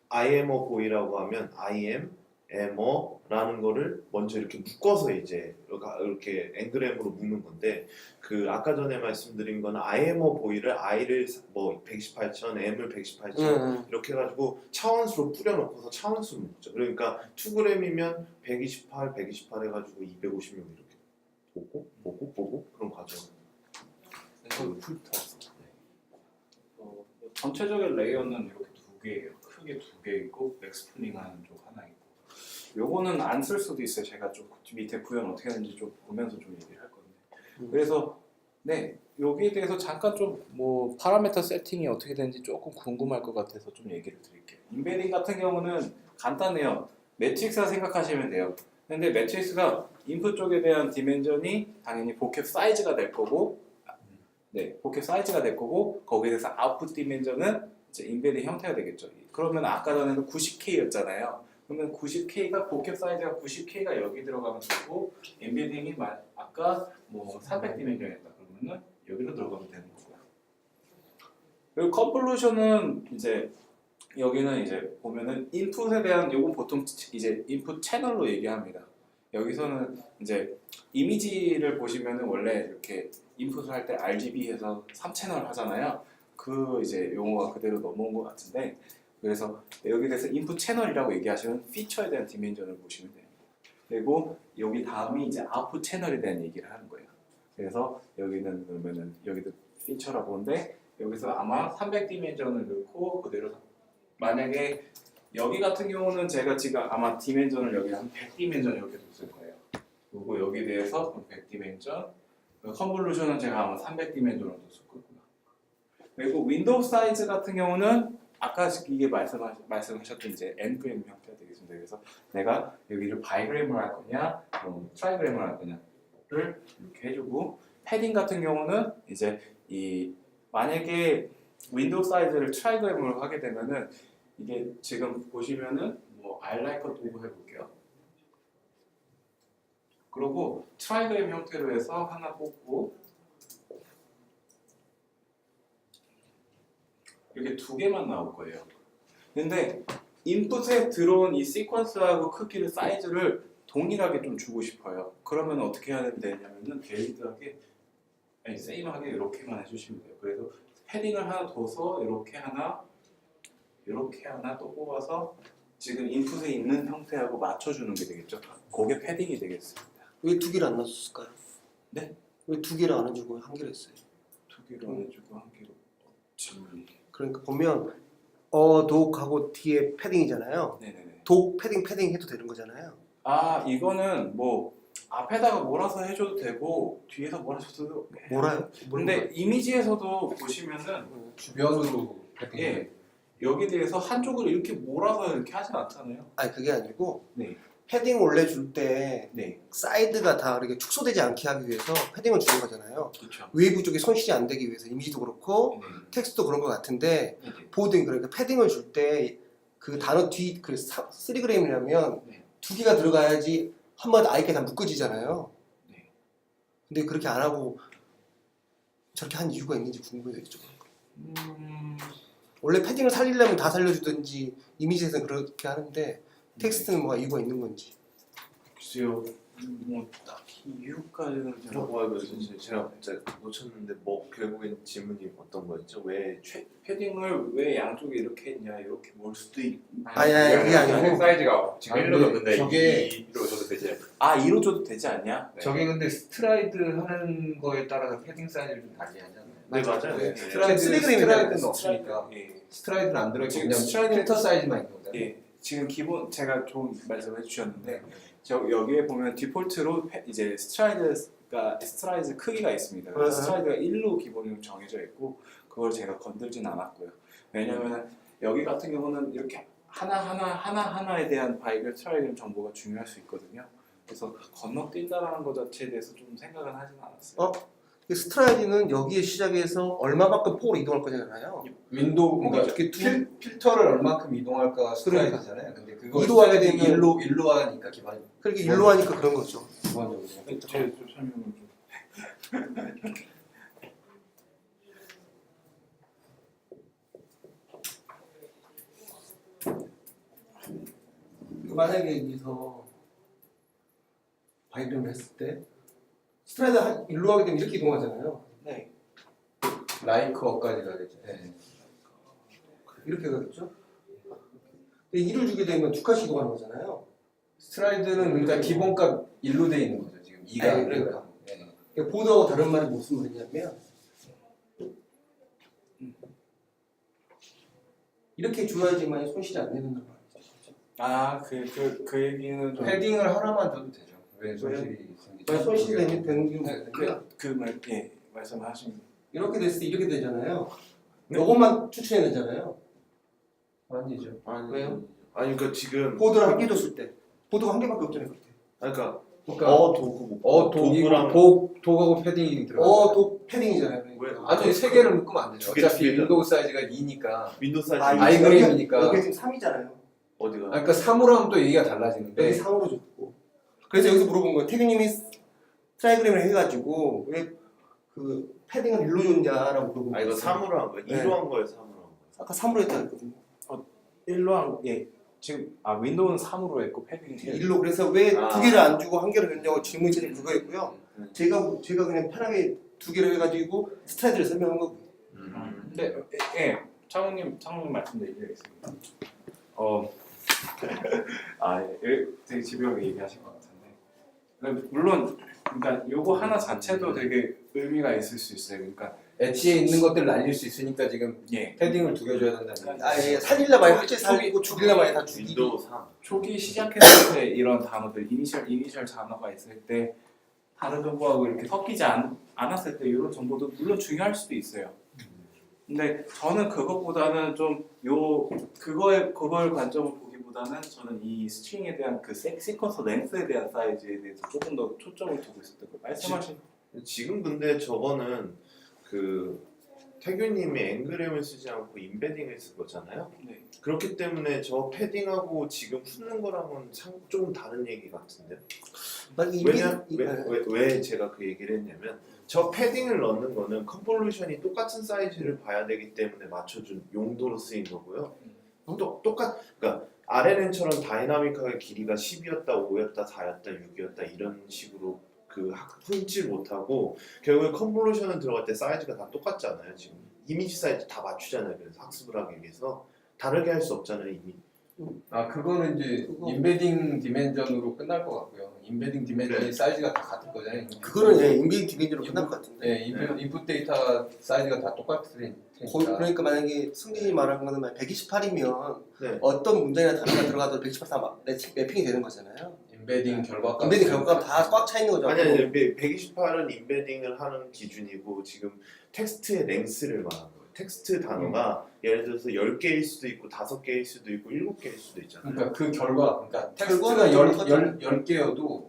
I am a boy라고 하면 I am am어라는 거를 먼저 이렇게 묶어서 이제 이렇게 엔그램으로 묶는 건데 그 아까 전에 말씀드린 거는 I am a boy를 I를 뭐 128천, M을 128천 이렇게 해가지고 차원수로 뿌려놓고서 차원수로 묶죠. 그러니까 2g이면 128 해가지고 256 이렇게 보고 그럼 가져오는 그 풀터. 전체적인 레이어는 이렇게 두 개예요. 크게 두 개 있고 엑스플링하는 쪽 하나 있고. 요거는 안 쓸 수도 있어요. 제가 좀 밑에 구현 어떻게 하는지 좀 보면서 좀 얘기를 할 건데. 그래서 네 여기에 대해서 잠깐 좀 뭐 파라미터 세팅이 어떻게 되는지 조금 궁금할 것 같아서 좀 얘기를 드릴게요. 인베딩 같은 경우는 간단해요. 매트릭스라 생각하시면 돼요. 근데 매트릭스가 인풋 쪽에 대한 디멘전이 당연히 복합 사이즈가 될 거고, 네 복합 사이즈가 될 거고 거기에 대해서 아웃풋 디멘전은 이제 인베딩 형태가 되겠죠. 그러면 아까 전에는 90K였잖아요. 그러면 90K가 복합 사이즈가 90K가 여기 들어가면 되고 인베딩이 아까 뭐 300디멘전이었다 그러면은 여기로 들어가면 되는 거고요. 그리고 컨볼루션은 이제 여기는 이제 보면은 인풋에 대한 요건 보통 이제 인풋 채널로 얘기합니다. 여기서는 이제 이미지를 보시면은 원래 이렇게 인풋을 할 때 RGB해서 3채널 하잖아요. 그 이제 용어가 그대로 넘어온 것 같은데 그래서 여기 대해서 인풋 채널이라고 얘기하시면 피처에 대한 디멘전을 보시면 돼요. 그리고 여기 다음이 이제 아웃풋 채널에 대한 얘기를 하는 거예요. 그래서 여기는 그러면은 여기도 피처라고 하는데 여기서 아마 300디멘전을 넣고 그대로 만약에 여기 같은 경우는 제가 지금 아마 디멘전을 여기 한 100디멘전 이렇게 뒀을 거예요. 그리고 여기에 대해서 100디멘전 컨볼루션은 제가 아마 300디멘전을 뒀을 거고요. 그리고 윈도우 사이즈 같은 경우는 아까 이게 말씀하셨던 이제 n그램 형태가 되겠습니다. 그래서 내가 여기를 바이그램을 할 거냐, 트라이그램을 할 거냐를 이렇게 해주고 패딩 같은 경우는 이제 이 만약에 윈도우 사이즈를 트라이그램으로 하게 되면은 이게 지금 보시면은 뭐 I like a dog 해볼게요. 그리고 트라이그램 형태로 해서 하나 뽑고 이렇게 두 개만 나올 거예요. 근데 인풋에 들어온 이 시퀀스하고 크기를 사이즈를 동일하게 좀 주고 싶어요. 그러면 어떻게 해야 되냐면은 데일리드하게 아니 세임하게 이렇게만 해주시면 돼요. 그래서 패딩을 하나 둬서 이렇게 하나 또 뽑아서 지금 인풋에 있는 형태하고 맞춰주는 게 되겠죠. 그게 패딩이 되겠습니다. 왜 두 개를 안 놔줬을까요? 네? 왜 두 개를 안 해주고 한 개를 했어요? 두 개로 안 해주고 한 개로 질문이. 그러니까 보면 독하고 뒤에 패딩이잖아요. 네네네. 독 패딩 해도 되는 거잖아요. 아 이거는 뭐 앞에다가 몰아서 해줘도 되고 뒤에서 몰아줘도 뭐라요? 근데 이미지에서도 보시면은 주변으로 예 여기 대해서 한쪽을 이렇게 몰아서 이렇게 하진 않잖아요. 아니 그게 아니고 네. 패딩 원래 줄 때 네. 사이드가 다 이렇게 축소되지 않게 하기 위해서 패딩을 주는 거잖아요. 그렇죠. 외부 쪽에 손실이 안 되기 위해서 이미지도 그렇고 텍스트도 그런 것 같은데 보딩 그러니까 패딩을 줄 때 그 단어 뒤 그 3g이라면 네. 두 개가 들어가야지 한 번에 아이게 다 묶어지잖아요. 네. 근데 그렇게 안 하고 저렇게 한 이유가 있는지 궁금해요. 이쪽은. 원래 패딩을 살리려면 다 살려주든지 이미지에서는 그렇게 하는데 텍스트는 뭐가 이유가 있는 건지. 글쎄요. 뭐 딱히 이유까지는 제가 제가 놓쳤는데 뭐 결국엔 질문이 어떤 거였죠? 왜 패딩을 왜 양쪽에 이렇게 했냐 이렇게 몰 수도 아니 그게 아니고 사이즈가 지금 1로 줬는데 저게- 2로 줘도 되지. 아 2로 줘도 되지 않냐? 네. 저게 근데 스트라이드 하는 거에 따라서 패딩 사이즈를 좀 달리하잖아요. 네 맞아요. 네. 네. 스트라이드는 없으니까 예. 스트라이드는 안 들어있고 지금 그냥 스트라이드- 필터 사이즈만 있는 거잖아요. 예. 지금 기본 제가 좋은 말씀을 해주셨는데 저 여기에 보면 디폴트로 이제 스트라이드 크기가 있습니다. 네. 스트라이드가 1로 기본으로 정해져 있고 그걸 제가 건들진 않았고요. 왜냐면 여기 같은 경우는 이렇게 하나하나에 대한 바이글 트라이글 정보가 중요할 수 있거든요. 그래서 건너뛴다라는 것 자체에 대해서 좀 생각은 하진 않았어요. 스트라이드는 여기에 시작해서 얼마만큼 폭으로 이동할 거잖아요. 윈도우 그러니까 이렇게 필터를 얼마큼 이동할까가 스트라이드잖아요. 근데 그거 이동하게 스트라이드 되면- 일로 하니까 기본 그렇게 일로 하니까 그런 거죠. 기본적으로. 제가 좀 설명을 좀. 만약에 여기서 바이브를 했을 때 스트라이드 일로 하게 되면 이렇게 이동하잖아요. 네. 라이커까지 가겠죠. 네. 이렇게 가겠죠. 근데 1을 주게 되면 두 칸씩 이동하는 거잖아요. 스트라이드는 그러니까 기본값 일로 돼 있는 거죠. 지금 2가 아니, 그러니까. 네. 그러니까 보드하고 다른 말이 무슨 말이냐면 이렇게 줘야지만 손실이 안 되는 말이죠. 그 얘기는 좀. 패딩을 하나만 줘도 되죠. 왜 손실이 생기죠? 왜 손실이 되는 경우가 네, 있는데 예, 말씀하신. 이렇게 됐을 때 이렇게 되잖아요. 이것만 추천해야 되잖아요. 아니죠. 아니, 왜요? 아니 그러니까 지금 보드를 한 개 줬을 때 보드가 한 개밖에 없잖아요. 그때. 그러니까 그러니까 도구 독이랑 도구랑 독하고 패딩이 들어가요. 독 패딩이잖아요. 왜? 아니 세 개를 묶으면 안 되죠. 두개 어차피 틀리잖아. 윈도우 사이즈가 2니까. 윈도우 사이즈 아이그램이니까. 여기 지금 3이잖아요. 어디가? 그러니까 3으로 하면 또 얘기가 달라지는데 여기 3으로 줬고. 그래서 여기서 물어본 거예요. 태균님이 트라이그램을 해가지고 왜 그 패딩을 일로 줬냐라고 물어본 아 이거 거예요. 3으로 한 거야? 네. 2로 한 거예요? 3으로 한 거예요? 아까 3으로 했다 했거든요. 1로 한 예. 지금 윈도우는 3으로 했고 패딩이 1로 그래서 왜 아. 두 개를 안 주고 한 개를 줬냐고 질문이 그거였고요. 네. 제가 그냥 편하게 두 개를 해가지고 스트라이드를 설명한 거고요. 근데 창훈님 말씀대로 일리가 있습니다. 되게 집요하게 얘기하신 것 같은데, 근데 물론 그러니까 요거 하나 자체도 되게 의미가 있을 수 있어요. 그러니까 엣지에 있는 것들 날릴 수 있으니까 지금 예, 패딩을 2개 줘야 된다는 얘기죠. 아예 살릴라면 확실히 살리고 죽이려면 다 죽이고. 윈도우 3 초기 시작했을 때 이런 단어들 이니셜 단어가 있을 때 다른 정보하고 이렇게 섞이지 않았을 때 이런 정보도 물론 중요할 수도 있어요. 근데 저는 그것보다는 좀 그걸 관점을 보기보다는 저는 이 스트링에 대한 그 시퀀서 랭스에 대한 사이즈에 대해서 조금 더 초점을 두고 있었던 거 말씀하신. 지금 근데 저거는 그 태균님이 앵그램을 쓰지 않고 인베딩을 쓴 거잖아요. 네. 그렇기 때문에 저 패딩하고 지금 푸는 거랑은 조금 다른 얘기 같은데. 왜 제가 그 얘기를 했냐면 저 패딩을 넣는 거는 컨볼루션이 똑같은 사이즈를 봐야 되기 때문에 맞춰준 용도로 쓰인 거고요. 그러니까 RNN처럼 다이나믹하게 길이가 10이었다, 5였다, 4였다, 6이었다 이런 식으로 훑지 못하고 결국에 컨볼루션은 들어갈 때 사이즈가 다 똑같잖아요. 지금 이미지 사이즈 다 맞추잖아요. 그래서 학습을 하기 위해서 다르게 할 수 없잖아요. 이미. 아 그거는 이제 그거- 인베딩 디멘전으로 끝날 것 같고요. 인베딩 디멘전이 네. 사이즈가 다 같을 거잖아요. 그거는 인베딩 디멘전으로 끝날 것 같은데. 네, 인풋 데이터 사이즈가 다 똑같을 테니까. 그러니까 만약에 승진이 말한 거는 128이면 네. 어떤 문장이나 단어가 들어가도 128 다 매핑이 되는 거잖아요. 인베딩 결과값. 인베딩 결과가 다 꽉 차 있는 거죠. 아니 128은 인베딩을 하는 기준이고 지금 텍스트의 랭스를 말하는 거예요. 텍스트 단어가 예를 들어서 10개일 수도 있고 5개일 수도 있고 7개일 수도 있잖아요. 그러니까 그 결과, 그러니까 텍스트가 결과는 10개여도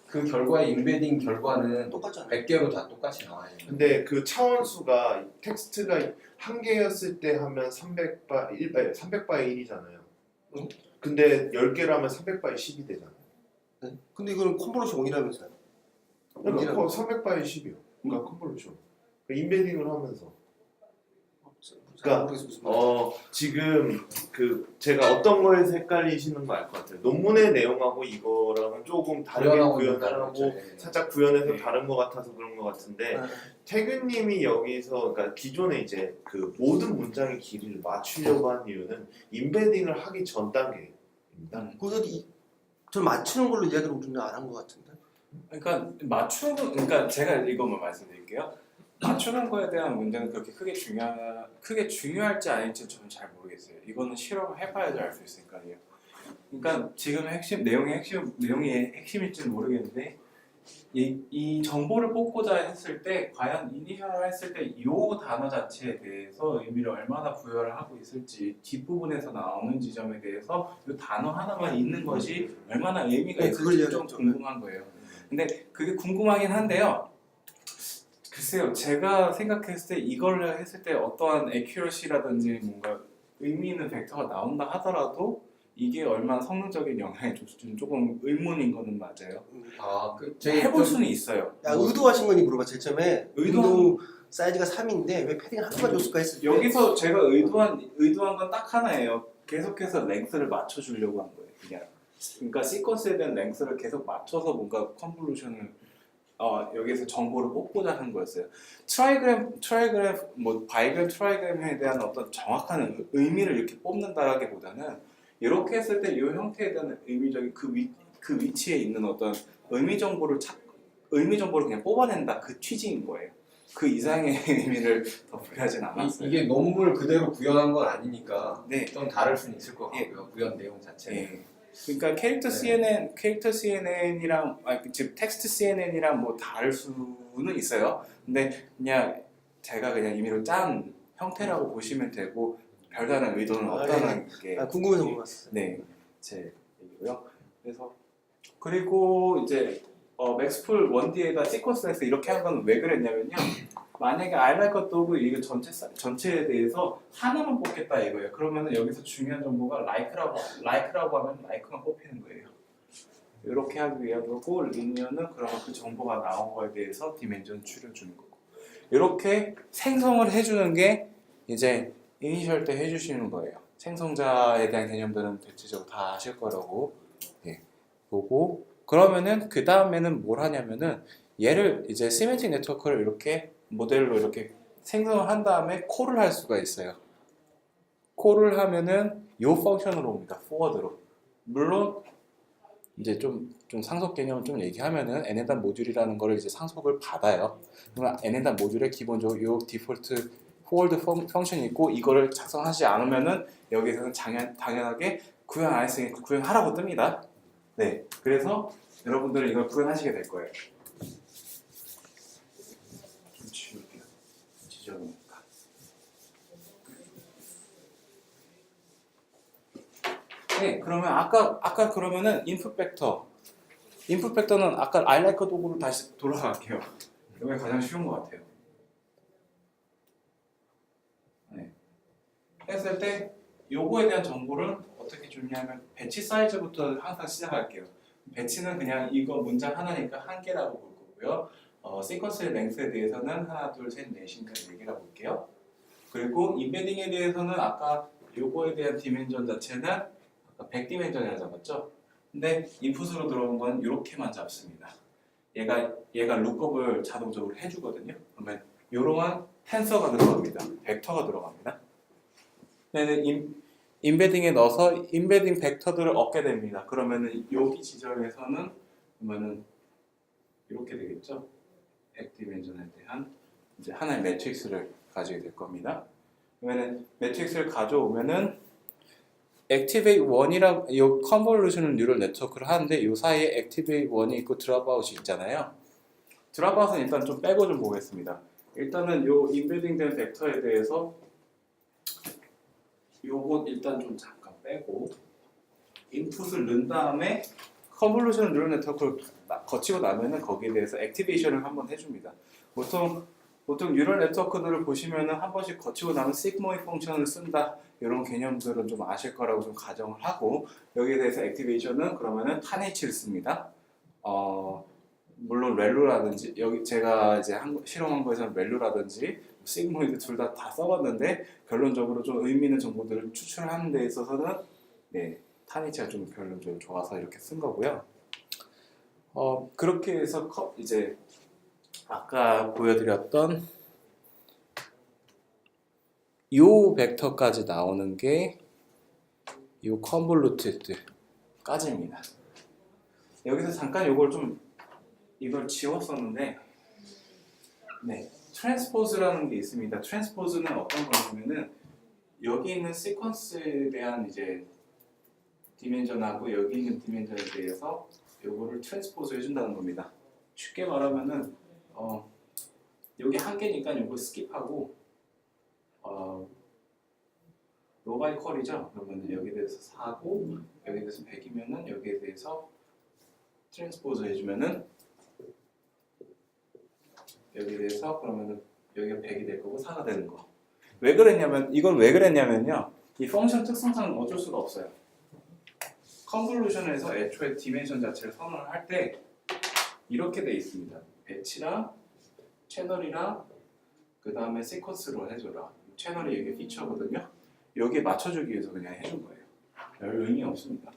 그 결과의 인베딩 결과는 똑같잖아요. 100개로 다 똑같이 나와요. 근데 그 차원수가 텍스트가 한 개였을 때 하면 300바이 1이잖아요. 응? 근데 10개라면 300바이 10이 되잖아요. 네? 근데 이거는 컨볼루션 1이라면서요. 그러니까 300바이 10이요. 그러니까 컨볼루션. 인베딩을 하면서. 그러니까 지금 제가 어떤 거에서 헷갈리시는 거 알 것 같아요. 논문의 내용하고 이거랑은 조금 다르게 구현을 하고 살짝 구현해서 다른 것 같아서 그런 것 같은데 태균님이 여기서 그러니까 기존에 이제 그 모든 문장의 길이를 맞추려고 한 이유는 인베딩을 하기 전 단계입니다. 그래서 저 맞추는 걸로 이야기를 우리는 안 한 것 같은데. 그러니까 그러니까 제가 이것만 말씀드릴게요. 맞추는 거에 대한 문제는 그렇게 크게 중요할지 아닐지 저는 잘 모르겠어요. 이거는 실험을 해봐야지 알 수 있으니까요. 그러니까 지금 내용이 핵심일지는 모르겠는데 이 정보를 뽑고자 했을 때 과연 이니셜을 했을 때 이 단어 자체에 대해서 의미를 얼마나 부여를 하고 있을지 뒷부분에서 나오는 지점에 대해서 이 단어 하나만 있는 것이 얼마나 의미가 네, 그걸 있을지 좀 이야기했죠. 궁금한 거예요. 근데 그게 궁금하긴 한데요. 글쎄요, 제가 생각했을 때 이걸 했을 때 어떠한 액큐러시라든지 뭔가 의미 있는 벡터가 나온다 하더라도 이게 얼마나 성능적인 영향이 줄지 조금 의문인 거는 맞아요. 해볼 수는 있어요. 야, 의도하신 거니 물어봐. 제일 처음에 의도한- 운동 사이즈가 3인데 왜 패딩을 하나만 줬을까 했을 때 여기서 제가 의도한 건 딱 하나예요. 계속해서 랭스를 맞춰주려고 한 거예요. 그냥. 그러니까 시퀀스에 대한 랭스를 계속 맞춰서 뭔가 컨볼루션을 여기서 정보를 뽑고자 하는 거였어요. 트라이그램, 뭐 바이그램, 트라이그램에 대한 어떤 정확한 의미를 이렇게 뽑는다라기보다는 이렇게 했을 때 이 형태에 대한 의미적인 그 위치에 있는 어떤 의미 정보를 그냥 뽑아낸다 그 취지인 거예요. 그 이상의 의미를 더 부여하진 않았어요. 이게 논문 그대로 구현한 건 아니니까 네. 좀 다를 수는 있을 것 같고요. 구현 내용 자체는. 예. 그러니까 캐릭터 CNN이랑 즉 텍스트 CNN이랑 뭐 다를 수는 있어요. 근데 그냥 제가 그냥 임의로 짠 형태라고 보시면 되고 별다른 의도는 없다는 게 궁금해서 물어봤어요. 네, 제 얘기고요. 그래서 그리고 이제 맥스풀 1D에다 시퀀스에서 이렇게 한 건 왜 그랬냐면요. 만약에 I like a dog 이거 전체에 대해서 하나만 뽑겠다 이거예요. 그러면은 여기서 중요한 정보가 like라고 하면 like만 뽑히는 거예요. 이렇게 하기 위하고 리니어는 그러면 그 정보가 나온 거에 대해서 디멘전 추려주는 거고. 이렇게 생성을 해주는 게 이제 이니셜 때 해주시는 거예요. 생성자에 대한 개념들은 대체적으로 다 아실 거라고 보고 그러면은 그 다음에는 뭘 하냐면은 얘를 이제 시메트릭 네트워크를 이렇게 모델로 이렇게 생성을 한 다음에 콜을 할 수가 있어요. 콜을 하면은 요 펑션으로 옵니다. 포워드로. 물론 이제 좀 상속 개념을 좀 얘기하면은 n단 모듈이라는 거를 이제 상속을 받아요. 그러면 n단 모듈에 기본적으로 요 디폴트 포워드 펑션이 있고 이거를 작성하지 않으면은 여기서는 당연하게 구현 안 했으니까 구현하라고 뜹니다. 네, 그래서 여러분들은 이걸 구현하시게 될 거예요. 좀 지울게요. 지저분하니까. 네, 그러면 아까 그러면은 인풋 벡터는 아까 I like 도구로 다시 돌아갈게요. 이게 가장 쉬운 것 같아요. 네. 했을 때 요거에 대한 정보를 어떻게 주냐면 배치 사이즈부터 항상 시작할게요. 배치는 그냥 이거 문장 하나니까 한 개라고 볼 거고요. 시퀀스의 랭스에 대해서는 하나, 둘, 셋, 넷인까지 얘기라고 볼게요. 그리고 인베딩에 대해서는 아까 요거에 대한 디멘전 자체는 아까 100디멘전이라고 잡았죠? 근데 인풋으로 들어온 건 이렇게만 잡습니다. 얘가 룩업을 자동적으로 해주거든요. 그러면 요러한 텐서가 들어갑니다. 벡터가 들어갑니다. 얘는 인베딩에 넣어서 인베딩 벡터들을 얻게 됩니다. 그러면은 여기 지점에서는 그러면은 이렇게 되겠죠. 100디멘전에 대한 이제 하나의 매트릭스를 가지게 될 겁니다. 그러면은 매트릭스를 가져오면은 액티베이트 1이랑 이 컨볼루션 뉴럴 네트워크를 하는데 이 사이에 액티베이트 1이 있고 드랍아웃이 있잖아요. 드랍아웃은 일단 좀 빼고 좀 보겠습니다. 일단은 요 인베딩된 벡터에 대해서 요거 일단 좀 잠깐 빼고 인풋을 넣은 다음에 컨볼루션 뉴럴 네트워크를 거치고 나면은 거기에 대해서 액티베이션을 한번 해줍니다. 보통 뉴럴 네트워크들을 보시면은 한 번씩 거치고 나면 시그모이드 펑션을 쓴다 이런 개념들은 좀 아실 거라고 좀 가정을 하고 여기에 대해서 액티베이션은 그러면은 탄H를 씁니다. 물론 렐루라든지 여기 제가 이제 실험한 거에서는 렐루라든지 시그모이드 둘 다 써봤는데 결론적으로 좀 의미 있는 정보들을 추출하는 데 있어서는 네 탄H가 좀 결론적으로 좋아서 이렇게 쓴 거고요. 그렇게 해서 이제 아까 보여드렸던 요 벡터까지 나오는 게 요 컨볼루티드까지입니다. 여기서 잠깐 요걸 좀 이걸 지웠었는데 네 트랜스포즈라는 게 있습니다. 트랜스포즈는 어떤 거냐면은 여기 있는 시퀀스에 대한 이제 디멘전하고 여기 있는 디멘전에 대해서 요거를 트랜스포즈 해준다는 겁니다. 쉽게 말하면은 여기 한 개니까 요거 스킵하고 로바이 컬이죠. 그러면 여기에 대해서 4고 여기에 대해서 100이면은 여기에 대해서 트랜스포즈 해주면은 여기 대해서 그러면은 여기가 100이 될 거고 4가 되는 거. 왜 그랬냐면 이건 왜 그랬냐면요. 이 펑션 특성상 어쩔 수가 없어요. 컨볼루션에서 애초에 디멘션 자체를 선언할 때 이렇게 돼 있습니다. 배치랑 채널이랑 그 다음에 시퀀스로 해줘라. 채널이 이게 피처거든요. 여기에 맞춰주기 위해서 그냥 해준 거예요. 별 의미 없습니다.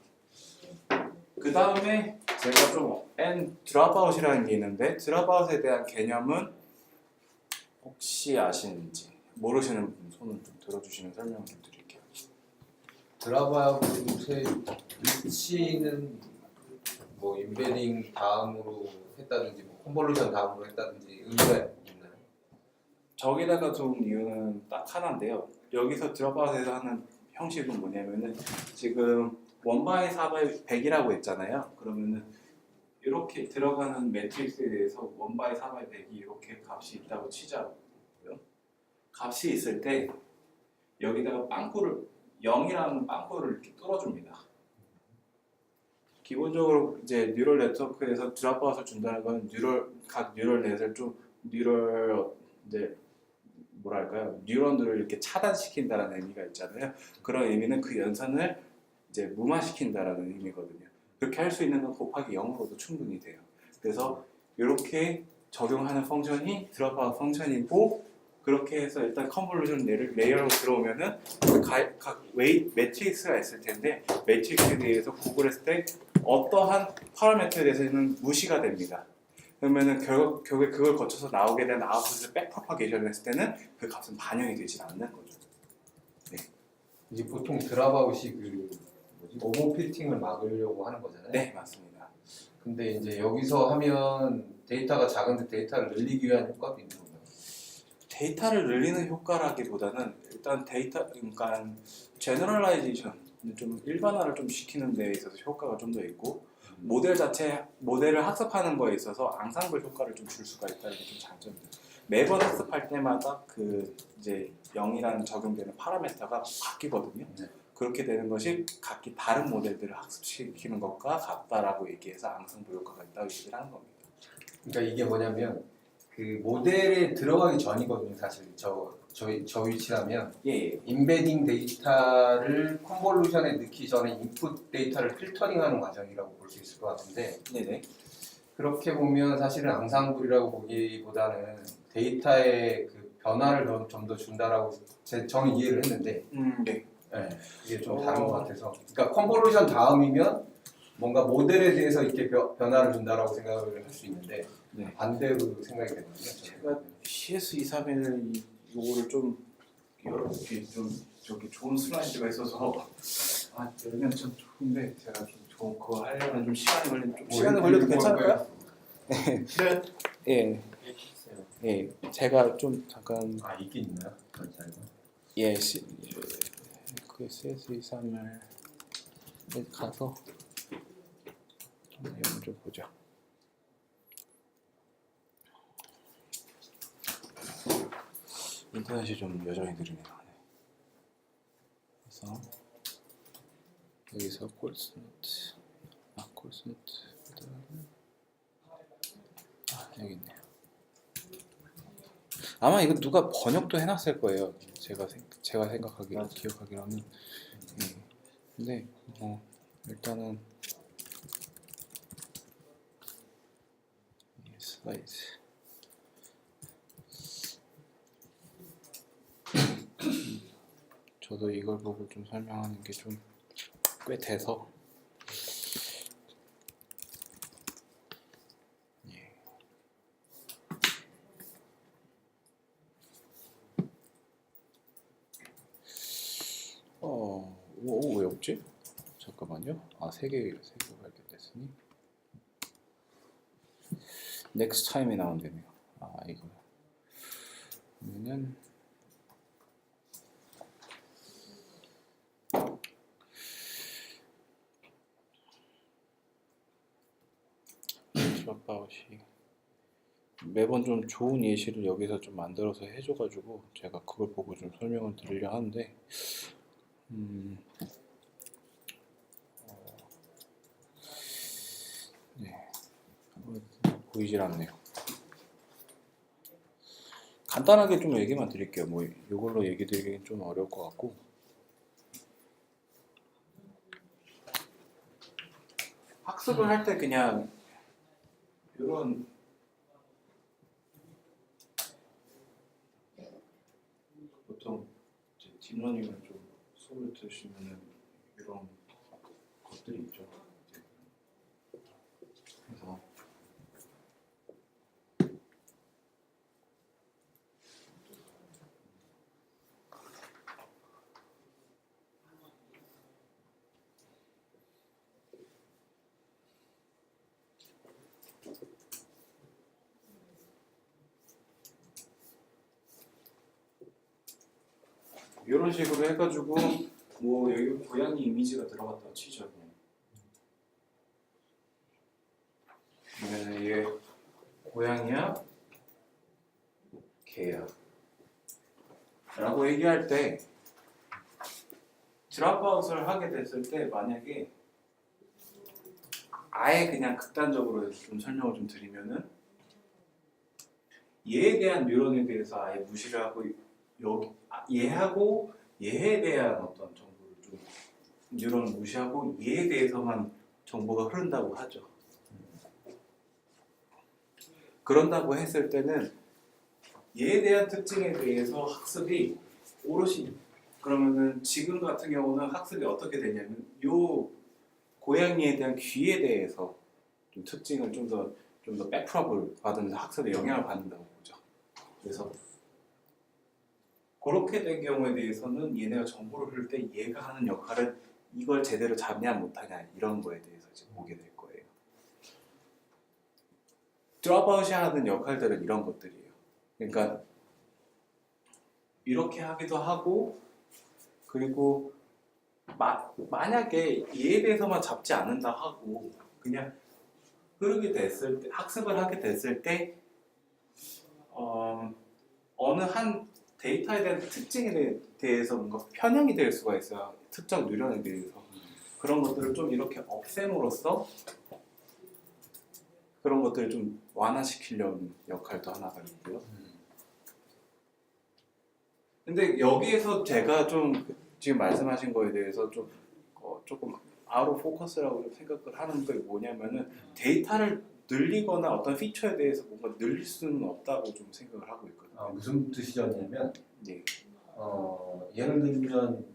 그 다음에 제가 좀 N 드랍아웃이라는 게 있는데 드랍아웃에 대한 개념은 혹시 아시는지 모르시는 분 손을 좀 들어주시면 설명을 좀 드릴게요. 드랍아웃의 위치는 뭐 인베딩 다음으로 했다든지 뭐 컨볼루션 다음으로 했다든지 의미가 있나요? 저기다가 둔 이유는 딱 하나인데요. 여기서 드랍아웃에서 하는 형식은 뭐냐면은 지금 1바이 4바이 100이라고 했잖아요. 그러면은 이렇게 들어가는 매트릭스에 대해서 1바이 4바이 100이 이렇게 값이 있다고 치자고요. 값이 있을 때 여기다가 빵꾸를 0이라는 빵꾸를 이렇게 뚫어줍니다. 기본적으로 이제 뉴럴 네트워크에서 드랍아웃을 준다는 건 각 뉴럴 넷을 좀 이제 뭐랄까요, 뉴런들을 이렇게 차단시킨다라는 의미가 있잖아요. 그런 의미는 그 연산을 이제 무마시킨다라는 의미거든요. 그렇게 할 수 있는 건 곱하기 0으로도 충분히 돼요. 그래서 이렇게 적용하는 펑션이 드랍아웃 펑션이고, 그렇게 해서 일단 컨볼루션 레이어로 들어오면은 각 매트릭스가 있을 텐데 매트릭스에 대해서 구글했을 때 어떠한 파라미터에 대해서는 무시가 됩니다. 그러면은 결국에 그걸 거쳐서 나오게 된 아웃풋을 백프로파게이션을 했을 때는 그 값은 반영이 되지 않는 거죠. 이제 보통 드랍아웃이 그 뭐지? 오버피팅을 막으려고 하는 거잖아요. 네, 맞습니다. 근데 이제 여기서 하면 데이터가 작은데 데이터를 늘리기 위한 효과도 있는 건가요? 데이터를 늘리는 효과라기보다는 일단 그러니까 제너럴라이제이션, 좀 일반화를 좀 시키는 데 있어서 효과가 좀 더 있고, 모델을 학습하는 거에 있어서 앙상블 효과를 좀 줄 수가 있다는 게 좀 장점이에요. 매번 학습할 때마다 그 이제 0이라는 적용되는 파라미터가 바뀌거든요. 네. 그렇게 되는 것이 각기 다른 모델들을 학습시키는 것과 같다라고 얘기해서 앙상블 효과가 있다고 얘기를 하는 겁니다. 그러니까 이게 뭐냐면 그 모델에 들어가기 전이거든요. 사실 저 위치라면 예. 인베딩 데이터를 컨볼루션에 넣기 전에 인풋 데이터를 필터링하는 과정이라고 볼 수 있을 것 같은데, 네네. 그렇게 보면 사실은 앙상블이라고 보기보다는 데이터의 그 변화를 좀 더 준다라고 저는 이해를 했는데, 네. 네, 이게 좀 다른 것 같아서. 그러니까 컨볼루션 다음이면 뭔가 모델에 대해서 이렇게 변화를 준다라고 생각을 할 수 있는데, 네. 반대로 생각이 되거든요. 제가 CS231 요거를 좀 이렇게 좀 저기 좋은 슬라이드가 있어서 열면 참 좋은데 제가 좀 좋은 거 하려면 좀 시간이 걸려도 괜찮을까요? 예. 예. 제가 좀 잠깐 있긴 있나요? 괜찮아요. 그 CS231에 가서 내용 좀 보자. 인터넷이 좀 여전히 느리네요. 그래서 여기서 콜스노트, 여기 있네요. 아마 이거 누가 번역도 해놨을 거예요. 제가 기억하기로는. 근데 일단은 슬라이드. 저도 이걸 보고 좀 설명하는 게 좀 꽤 돼서 왜 없지? 잠깐만요. 세 개 발견됐으니 next time이 나온다네요. 이거 그러면은 드랍아웃이 매번 좀 좋은 예시를 여기서 좀 만들어서 해줘가지고 제가 그걸 보고 좀 설명을 드리려 하는데 네, 보이질 않네요. 간단하게 좀 얘기만 드릴게요. 뭐 이걸로 얘기 드리기는 좀 어려울 것 같고. 학습을 할 때 그냥 이런 보통 이제 딥러닝을 좀 수업을 들으시면은 이런 것들이 있죠. 그래서 이런 식으로 해가지고 뭐 여기 고양이 이미지가 들어갔다 치죠. 그러면 이게 고양이야, 개야 라고 얘기할 때 드랍아웃을 하게 됐을 때 만약에 아예 그냥 극단적으로 좀 설명을 좀 드리면은 얘에 대한 뉴런에 대해서 아예 무시를 하고 얘하고 얘에 대한 어떤 정보를 좀 뉴런을 무시하고 얘에 대해서만 정보가 흐른다고 하죠. 그런다고 했을 때는 얘에 대한 특징에 대해서 학습이 오롯이 그러면은 지금 같은 경우는 학습이 어떻게 되냐면 요 고양이에 대한 귀에 대해서 좀 특징을 좀 더 백프롭을 받으면서 학습에 영향을 받는다고 보죠. 그래서 그렇게 된 경우에 대해서는 얘네가 정보를 흐를 때 얘가 하는 역할은 이걸 제대로 잡냐 못하냐 이런 거에 대해서 이제 보게 될 거예요. 드랍아웃이 하는 역할들은 이런 것들이에요. 그러니까 이렇게 하기도 하고 그리고 만약에 얘에 대해서만 잡지 않는다 하고 그냥 흐르게 됐을 때 학습을 하게 됐을 때 어느 한 데이터에 대한 특징에 대해서 뭔가 편향이 될 수가 있어요. 특정 뉴런에 대해서 그런 것들을 좀 이렇게 없앰으로써 그런 것들을 좀 완화시키려는 역할도 하나가 있고요. 근데 여기에서 제가 좀 지금 말씀하신 거에 대해서 좀 조금 아웃 오브 포커스라고 생각을 하는 게 뭐냐면은 데이터를 늘리거나 어떤 피처에 대해서 뭔가 늘릴 수는 없다고 좀 생각을 하고 있거든요. 무슨 뜻이냐면 네. 예를 들면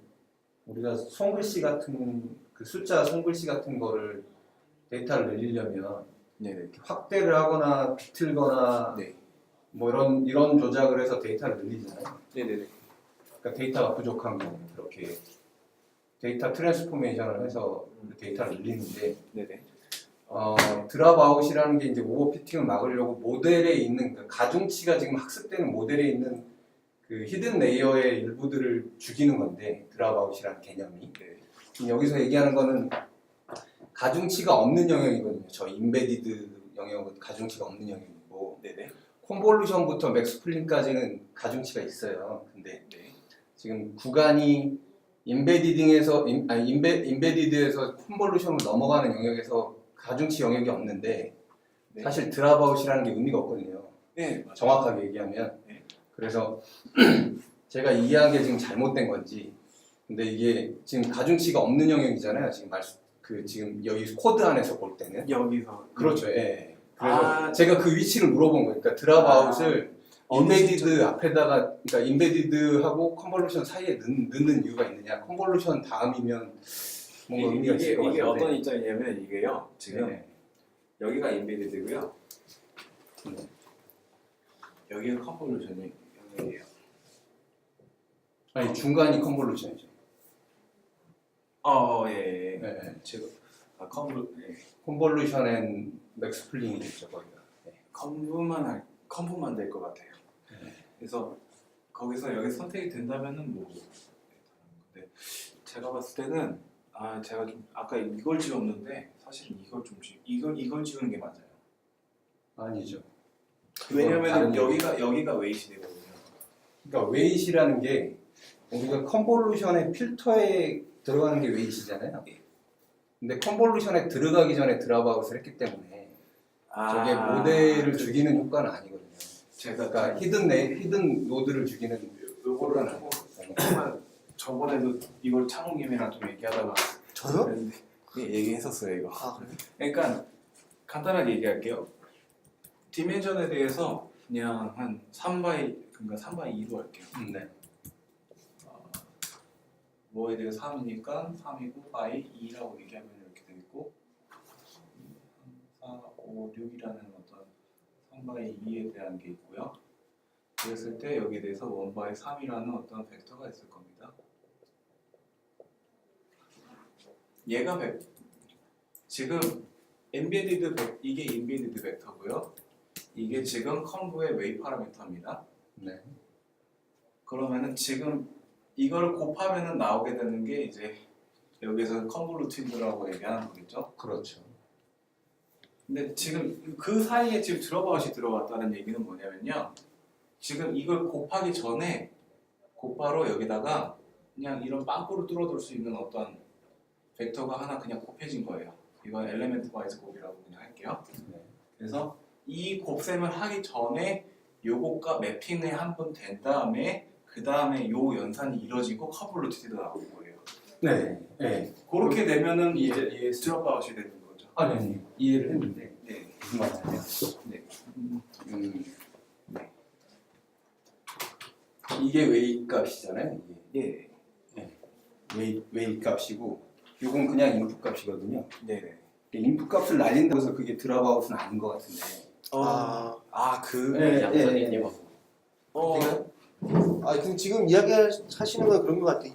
우리가 손글씨 같은 그 숫자 손글씨 같은 거를 데이터를 늘리려면 네네. 이렇게 확대를 하거나 비틀거나 네. 뭐 이런 조작을 해서 데이터를 늘리잖아요. 네네네. 그러니까 데이터가 부족한 경우 그렇게 데이터 트랜스포메이션을 해서 데이터를 늘리는데 네네. 드랍아웃이라는 게 이제 오버피팅을 막으려고 모델에 있는 그 가중치가 지금 학습되는 모델에 있는 그 히든 레이어의 일부들을 죽이는 건데 드랍아웃이라는 개념이 지금 여기서 얘기하는 거는 가중치가 없는 영역이거든요. 저 인베디드 영역은 가중치가 없는 영역이고 네네. 콘볼루션부터 맥스플린까지는 가중치가 있어요. 근데 네. 지금 구간이 인베디드에서 콘볼루션으로 넘어가는 영역에서 가중치 영역이 없는데 네. 사실 드랍아웃이라는 게 의미가 없거든요. 네. 맞아요. 정확하게 얘기하면. 네. 그래서 제가 이해한 게 지금 잘못된 건지 근데 이게 지금 가중치가 없는 영역이잖아요. 지금 여기 코드 안에서 볼 때는 여기서 그렇죠. 예. 그래서 아. 제가 그 위치를 물어본 거예요. 그러니까 드랍아웃을 어느 인베디드 시점? 앞에다가 그러니까 인베디드하고 컨볼루션 사이에 넣는 이유가 있느냐? 컨볼루션 다음이면 뭔가 의미가 있을 것 이게 같은데. 어떤 입장이냐면 이게요. 지금 네. 여기가 인베디드고요. 네. 여기가 컨볼루션이 영역이에요. 아니 중간이 컨볼루션이죠. 예. 네. 지금 예. 컨볼루션 앤 맥스플링이겠죠 거기가. 네. 컨브만 될 것 같아요. 그래서 거기서 여기 선택이 된다면은 뭐 근데 제가 봤을 때는 제가 좀 아까 이걸 지웠는데 사실 이걸 지우는 게 맞아요. 아니죠. 왜냐면 다른 여기가 웨이시 되거든요. 그러니까 웨이시라는 게 우리가 컨볼루션의 필터에 들어가는 게 웨이시잖아요. 근데 컨볼루션에 들어가기 전에 드랍아웃을 했기 때문에 저게 모델을 죽이는 효과는 아니거든요. 제가 그러니까 히든 노드를 죽이는 요거를 조금 저번에도 이걸 창욱님이랑 좀 얘기하다가 저요? 그랬는데 얘기했었어요 이거. 아 그래요? 그러니까 간단하게 얘기할게요. 디멘전에 대해서 그냥 한 3바이 그러니까 3바이 2로 할게요. 네. 뭐에 대해서 3이니까 3이고 바이 2라고 얘기하면 이렇게 돼 있고 4, 5, 6이라는 어떤 3바이 2에 대한 게 있고요. 그랬을 때 여기에 대해서 1바이 3이라는 어떤 벡터가 있을 겁니다. 얘가 지금 이게 인베디드 벡터고요. 이게 지금 컴브의 웨이 파라미터입니다. 네. 그러면은 지금 이걸 곱하면은 나오게 되는 게 이제 여기서 컨볼루티드라고 얘기하는 거겠죠. 그렇죠. 근데 지금 그 사이에 지금 드롭아웃이 들어왔다는 얘기는 뭐냐면요. 지금 이걸 곱하기 전에 곧바로 여기다가 그냥 이런 빵꾸를 뚫어둘 수 있는 어떤 벡터가 하나 그냥 곱해진 거예요. 이건 엘레멘트 와이즈 곱이라고 그냥 할게요. 네. 그래서 이 곱셈을 하기 전에 요것과 매핑이 한 번 된 다음에 그 다음에 요 연산이 이루어지고 컨볼루티드 나오는 거예요. 네. 네. 그렇게 되면은 이제 드롭아웃이 되는 거죠. 아니 이해를 했는데 네. 무슨 말이냐? 네. 네. 이게 웨이 값이잖아요. 이게. 예. 웨이 값이고 이건 그냥 인풋 값이거든요. 네네. 인풋 값을 날린다고 해서 그게 드랍아웃은 아닌 것 같은데. 그 네, 양산이냐. 근데 지금 이야기하시는 건 그런 것 같아요.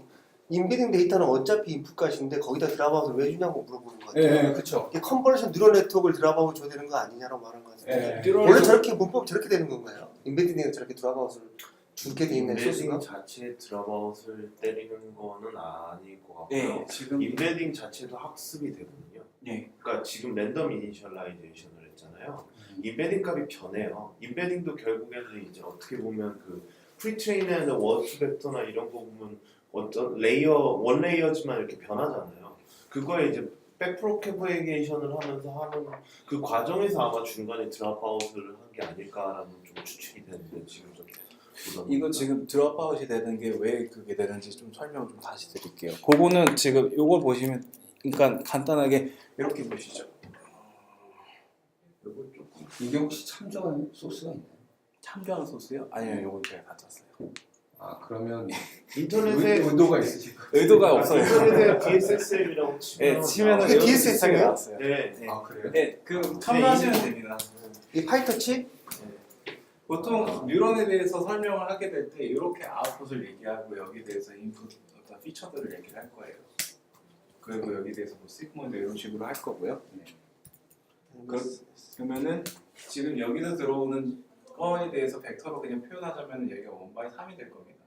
인베딩 데이터는 어차피 인풋 값인데 거기다 드랍아웃을 왜 주냐고 물어보는 것 같아요. 네, 그렇죠. 이게 컨버전 뉴럴 네트워크를 드랍아웃 줘야 되는 거 아니냐고 말한 것 같은데 네. 원래 저렇게 문법 저렇게 되는 건가요? 인베딩 데이터 저렇게 드랍아웃을 주게 돼 있는 인베딩 소스가? 자체에 드랍아웃을 때리는 거는 아닐 것 같고요. 네, 지금 인베딩 자체도 학습이 되거든요. 네. 그러니까 지금 랜덤 이니셜라이제이션을 했잖아요. 인베딩 값이 변해요. 인베딩도 결국에는 이제 어떻게 보면 그 프리트레인에는 워드 벡터나 이런 거 보면 어떤 원 레이어지만 이렇게 변하잖아요. 그거에 이제 백프로캐버에이션을 하면서 하는 그 과정에서 아마 중간에 드랍아웃을 한 게 아닐까라는 좀 추측이 되는데 지금 좀 이거 지금 드롭아웃이 되는 게 왜 그게 되는지 좀 설명 좀 다시 드릴게요. 그거는 지금 요걸 보시면 그러니까 간단하게 이렇게 보시죠. 이거 조금 이게 혹시 참조한 소스가 있나요? 참조하는 소스요? 아니요, 요거 제가 가져왔어요. 아 그러면 인터넷에 의도가 있으실 거예요. 의도가 없어요. 인터넷에 DSSM이라고 치면 네, 치면은 그게 이렇게 DSS 비슷하게 예요? 나왔어요. 네. 아 그래요? 네, 참고하시면 됩니다. 이 파이터치? 보통 뉴런에 대해서 설명을 하게 될 때 이렇게 아웃풋을 얘기하고 여기에 대해서 인풋 어떤 피처들을 얘기를 할 거예요. 그리고 여기에 대해서 뭐 시그먼트 이런 식으로 할 거고요. 그러면은 지금 여기서 들어오는 거에 대해서 벡터로 그냥 표현하자면 여기가 1바이 3이 될 겁니다.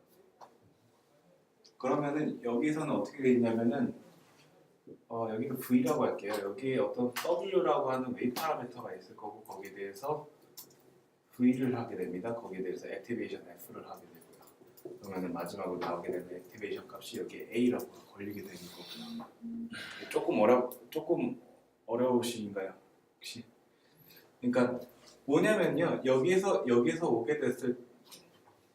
그러면은 여기서는 어떻게 돼 있냐면은 여기는 V라고 할게요. 여기에 어떤 W라고 하는 웨이 파라미터가 있을 거고 거기에 대해서 V를 하게 됩니다. 거기에 대해서 액티베이션 F를 하게 되고요. 그러면은 마지막으로 나오게 되는 액티베이션 값이 여기에 A라고 걸리게 되는 거고요. 조금 어려우신가요? 혹시? 그러니까 뭐냐면요. 여기서 오게 됐을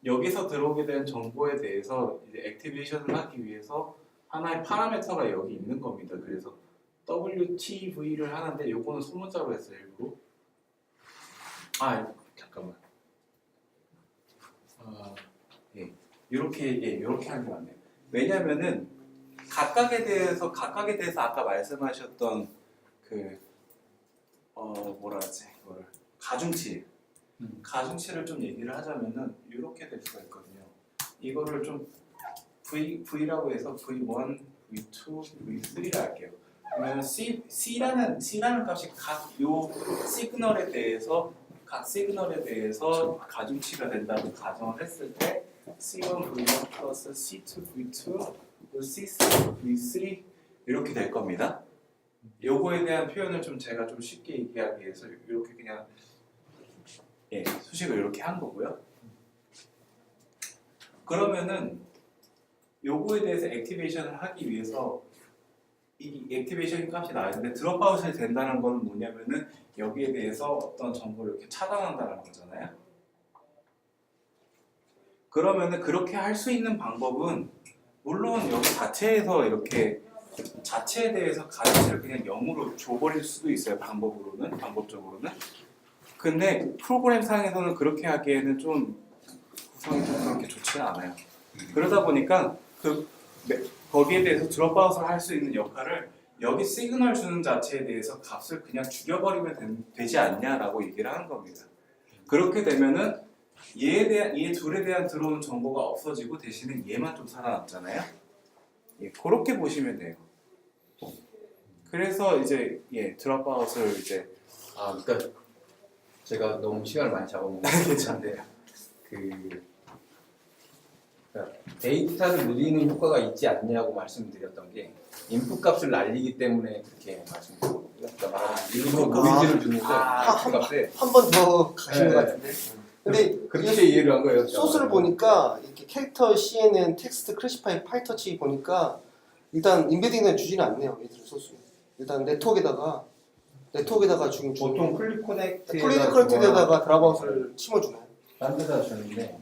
여기서 들어오게 된 정보에 대해서 이제 액티베이션을 하기 위해서 하나의 파라미터가 여기 있는 겁니다. 그래서 WTV를 하는데 요거는 소문자로 했어요. 일부러. 잠깐만. 이렇게 하는 게 맞네요. 왜냐면은 각각에 대해서 아까 말씀하셨던 뭐라 하지 그거를 가중치를 좀 얘기를 하자면은 이렇게 될 수가 있거든요. 이거를 좀 V라고 해서 V1, V2, V3를 할게요. 그러면 C라는 값이 각 시그널에 대해서 가중치가 된다고 가정을 했을 때 C1 V1 플러스 C2 V2 C3 V3 이렇게 될 겁니다. 요거에 대한 표현을 제가 좀 쉽게 얘기하기 위해서 이렇게 그냥 수식을 이렇게 한 거고요. 그러면은 요거에 대해서 액티베이션을 하기 위해서 이 액티베이션 값이 나와야 되는데 드롭아웃이 된다는 건 뭐냐면은 여기에 대해서 어떤 정보를 이렇게 차단한다는 거잖아요. 그러면은 그렇게 할 수 있는 방법은 물론 여기 자체에서 이렇게 자체에 대해서 값을 그냥 0으로 줘버릴 수도 있어요. 방법적으로는. 근데 프로그램 상에서는 그렇게 하기에는 좀 구성이 좀 그렇게 좋지는 않아요. 그러다 보니까 거기에 대해서 드롭아웃을 할 수 있는 역할을 여기 시그널 주는 자체에 대해서 값을 그냥 죽여버리면 되지 않냐라고 얘기를 하는 겁니다. 그렇게 되면은 얘 둘에 대한 들어오는 정보가 없어지고 대신에 얘만 좀 살아남잖아요. 예, 그렇게 보시면 돼요. 그래서 이제 드롭아웃을 이제 그러니까 제가 너무 시간을 많이 잡아먹는 괜찮네요. 그러니까 데이터를 늘리는 효과가 있지 않냐고 말씀드렸던 게 인풋 값을 날리기 때문에 그렇게 말씀드렸거든요. 그러니까 일부러 노이즈를 주면서 인풋 값에 한 번 더 가시는 네. 것 같은데. 근데 그렇게 이해를 한 거예요. 소스를 보니까 이렇게 캐릭터 CNN 텍스트 클래시파이 파이터치 보니까 일단 인베딩은 주지는 않네요. 얘들 소스. 일단 네트워크에다가 지금 보통 플립 플레이커넥트에다가 드랍아웃을 심어주나요? 딴 데다 주는데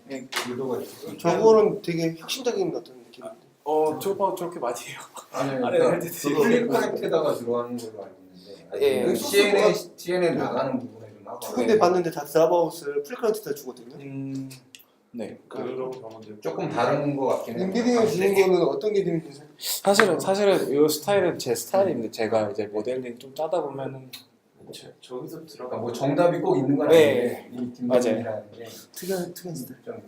유도가 있어서 저거는 되게 혁신적인 어떤 느낌인데. 드롭아웃 저렇게 많이 해요. 아니 아니, 그러니까 할 때도 플립 커넥트에다가 들어가는 걸로 알고 있는데 예. CNN 나가는 부분에 좀 하고 두 군데 봤는데 다 드랍아웃을 플레이커넥트에다 주거든요. 네. 그런 경우도 조금 다른 거 같긴 해요. 인베딩을 주는 거는 어떤 게 재밌는지 사실은 이 스타일은 제 스타일인데 제가 이제 모델링 좀 짜다 보면은 저기서 그러니까 들어가 뭐 정답이 꼭 있는 건 네. 아닌데 이 뒷면이라는 게 특이한 스타일.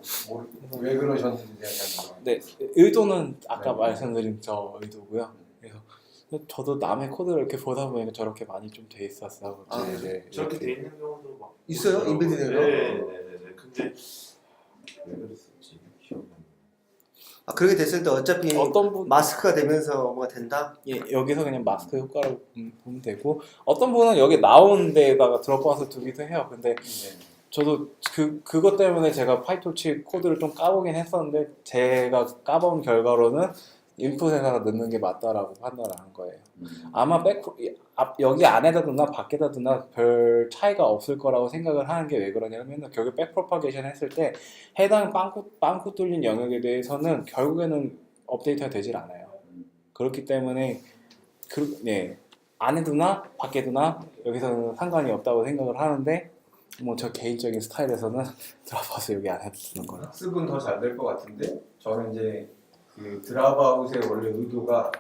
왜 그러셨는지 제가 네, 의도는 아까 말씀드린 저 의도고요. 그래서 저도 남의 코드를 이렇게 보다 보니까 저렇게 많이 좀 돼 있었어. 네, 저렇게 이렇게. 돼 있는 경우도 막 있어요? 있더라고요. 인베딩으로? 네네네. 근데 왜 그랬을지 기억이 안 나. 그렇게 됐을 때 어차피 어떤 분 마스크가 되면서 뭐가 된다? 여기서 그냥 마스크 효과로 보면 되고 어떤 분은 여기 나온 데에다가 드롭아웃을 두기도 해요. 근데 저도 그것 때문에 제가 파이토치 코드를 좀 까보긴 했었는데 제가 까본 결과로는 인풋에다가 넣는 게 맞다라고 판단을 한 거예요. 아마 여기 안에다 두나 밖에다 두나 별 차이가 없을 거라고 생각을 하는 게 왜 그러냐면 결국 백프로파게이션 했을 때 해당 빵꾸 뚫린 영역에 대해서는 결국에는 업데이트가 되질 않아요. 그렇기 때문에 안에 두나 밖에 두나 여기서는 상관이 없다고 생각을 하는데 뭐 저 개인적인 스타일에서는 드랍아웃을 여기 안에 두는 거예요. 학습은 더 잘 될 것 같은데 저는 이제 그 드랍아웃의 원래 의도가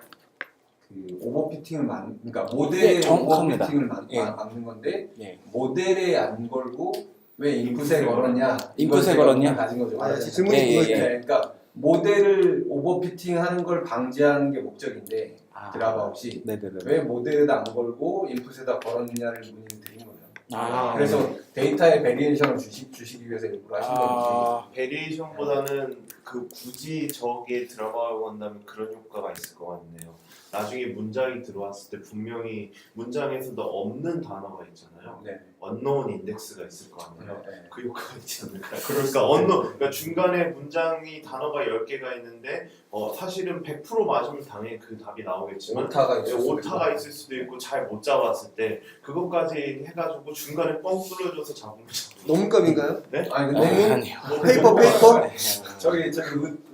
그 오버피팅을 그러니까 모델의 정확합니다. 오버피팅을 예. 막는 건데 예. 모델에 안 걸고 왜 인풋에 걸었냐? 인풋에 이걸 걸었냐? 제가 가진 거죠. 아, 질문이 예, 예, 그거였죠. 예. 그러니까 모델을 오버피팅하는 걸 방지하는 게 목적인데 드랍아웃이 네네네. 왜 모델에다 안 걸고 인풋에다 걸었느냐를 문의를 드린 거예요. 그래서 네. 데이터의 베리에이션을 주시기 위해서 일부러 하신 거죠. 베리에이션보다는 굳이 저기에 들어가고 한다면 그런 효과가 있을 것 같네요. 나중에 문장이 들어왔을 때 분명히 문장에서도 없는 단어가 있잖아요. 네. unknown 인덱스가 있을 거 아니에요. 네. 그 효과가 있지 않을까요? 그러니까 중간에 문장이 단어가 10개가 있는데 사실은 100% 맞으면 당연히 그 답이 나오겠지만 오타가 있을 수도 있고 잘 못 잡았을 때 그것까지 해가지고 중간에 뻥 뚫어줘서 잡으면 농감인가요? 네? 아니 근데 아니요. 페이퍼 저기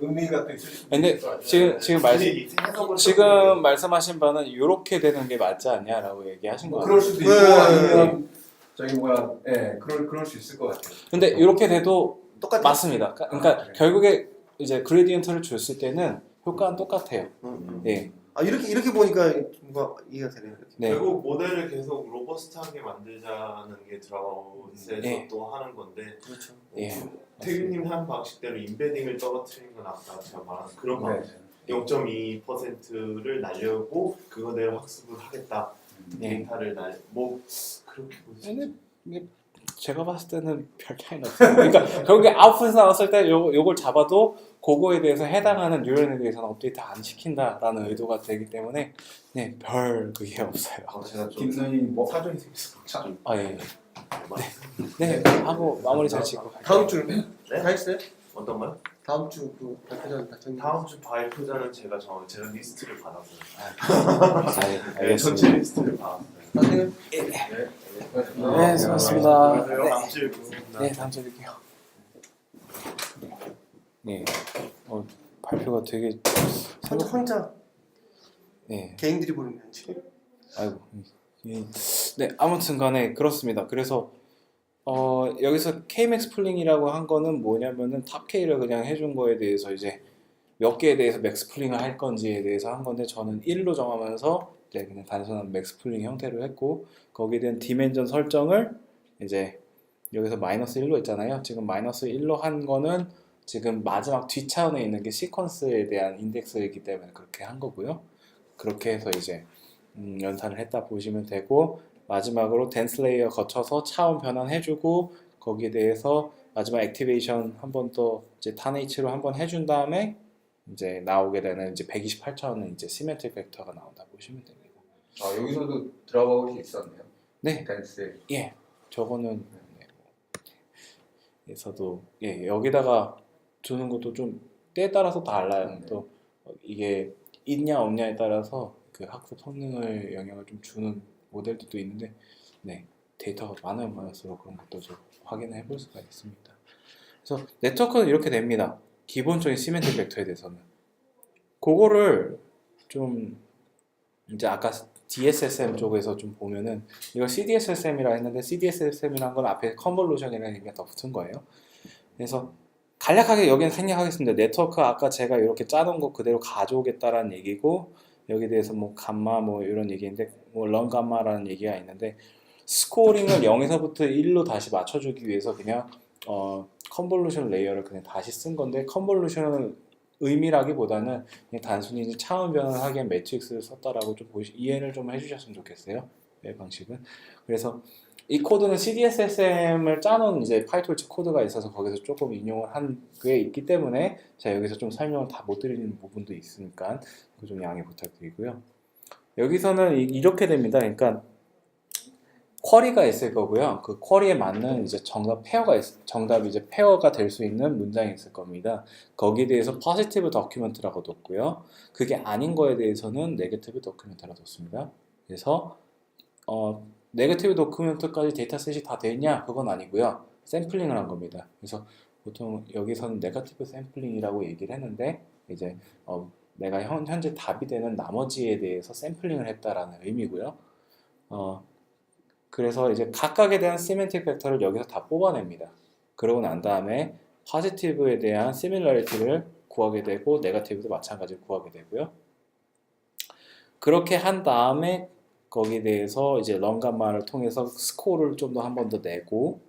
의미가 또 있을 수 근데 지금 말씀하신 바는 이렇게 되는 게 맞지 않냐라고 얘기하신 거예요. 그럴 수도 있고 네. 아니면 그럴 수 있을 것 같아요. 근데 이렇게 돼도 똑같아. 맞습니다. 그러니까 그래. 결국에 이제 그레디언트를 줬을 때는 효과는 똑같아요. 예. 이렇게 보니까 뭔가 이해가 되네요. 이렇게. 네. 결국 모델을 계속 로버스트하게 만들자는 게 드라마웃에서 예. 또 하는 건데 그렇죠. 예. 태균님 한 방식대로 인베딩을 떨어뜨리는 건 아까 제가 말한 그런 방식 네. 0.2%를 날려고 그거대로 학습을 하겠다 네. 데이터를 그렇게 보시죠. 근데 제가 봤을 때는 별 차이는 없어요. 그러니까 결국에 아웃풋 나왔을 때 요걸 잡아도 그거에 대해서 해당하는 뉴런에 대해서는 업데이트 안 시킨다라는 의도가 되기 때문에 별 그게 없어요. 제가 좀 딥러닝 사전이 생겨서 좀 아 예. 네. 하고 마무리 잘 짓고 갈게요. 다음 주는 네? 다 했어요? 어떤 거요? 다음 주 그 발표자는 다 정리. 다음 주 발표자는 제가 리스트를 받았어요. 아, 예. 전체 알겠습니다. 리스트를 받았어요. 선생님 네, 수고하셨습니다. 다음 주에 뵙겠습니다. 네, 다음 주에 뵐게요. 네, 발표가 되게 혼자 네, 개인들이 보는 건지. 아이고, 네, 아무튼간에 그렇습니다. 그래서 여기서 KMax 플링이라고 한 거는 뭐냐면은 탑 K를 그냥 해준 거에 대해서 이제 몇 개에 대해서 맥스 플링을 할 건지에 대해서 한 건데 저는 1로 정하면서 이제 그냥 단순한 맥스 플링 형태로 했고 거기에 대한 디멘전 설정을 이제 여기서 마이너스 1로 했잖아요. 지금 마이너스 1로 한 거는 지금 마지막 뒷차원에 있는 게 시퀀스에 대한 인덱스이기 때문에 그렇게 한 거고요. 그렇게 해서 이제 연산을 했다 보시면 되고 마지막으로 댄스 레이어 거쳐서 차원 변환해주고 거기에 대해서 마지막 액티베이션 한 번 더 이제 탄H로 한 번 해준 다음에 이제 나오게 되는 이제 128차원은 이제 시메트릭 벡터가 나온다 보시면 됩니다. 아 여기서도 드랍아웃이 있었네요. 네, 댄스. 예, 저거는 네, 에서도 예 여기다가 두는 것도 좀 때에 따라서 달라요. 또 이게 있냐 없냐에 따라서 그 학습 성능을 영향을 좀 주는 모델들도 있는데, 네 데이터가 많으면 많을수록 그런 것도 좀 확인해 볼 수가 있습니다. 그래서 네트워크는 이렇게 됩니다. 기본적인 시멘틱 벡터에 대해서는 그거를 좀 이제 아까 DSSM 쪽에서 좀 보면은 이걸 CDSSM이라 했는데 CDSSM이란 건 앞에 컨볼루션이라는 얘기가 더 붙은 거예요. 그래서 간략하게 여기는 생략하겠습니다. 네트워크 아까 제가 이렇게 짜놓은 거 그대로 가져오겠다라는 얘기고 여기에 대해서 뭐 감마 뭐 이런 얘기인데 뭐 런 감마라는 얘기가 있는데 스코어링을 0에서부터 1로 다시 맞춰주기 위해서 그냥 컨볼루션 레이어를 그냥 다시 쓴 건데 컨볼루션은 의미라기보다는 그냥 단순히 이제 차원 변환을 하기엔 매트릭스를 썼다라고 좀 이해를 좀 해주셨으면 좋겠어요. 이 방식은. 그래서 이 코드는 CDSSM을 짜놓은 이제 파이톨치 코드가 있어서 거기서 조금 인용을 한 게 있기 때문에 제가 여기서 좀 설명을 다 못 드리는 부분도 있으니까 그거 좀 양해 부탁드리고요. 여기서는 이렇게 됩니다. 그러니까 쿼리가 있을 거고요. 그 쿼리에 맞는 이제 정답이 이제 페어가 될 수 있는 문장이 있을 겁니다. 거기에 대해서 포지티브 도큐멘트라고 뒀고요. 그게 아닌 거에 대해서는 네거티브 도큐멘트라고 뒀습니다. 그래서 네거티브 도큐멘트까지 데이터셋이 다 되냐? 그건 아니고요. 샘플링을 한 겁니다. 그래서 보통 여기서는 네거티브 샘플링이라고 얘기를 했는데 이제 내가 현재 답이 되는 나머지에 대해서 샘플링을 했다라는 의미고요. 그래서 이제 각각에 대한 시멘틱 벡터를 여기서 다 뽑아냅니다. 그러고 난 다음에 포지티브에 대한 시밀러리티를 구하게 되고 네거티브도 마찬가지로 구하게 되고요. 그렇게 한 다음에 거기에 대해서 이제 런감마를 통해서 스코어를 좀 더 한 번 더 내고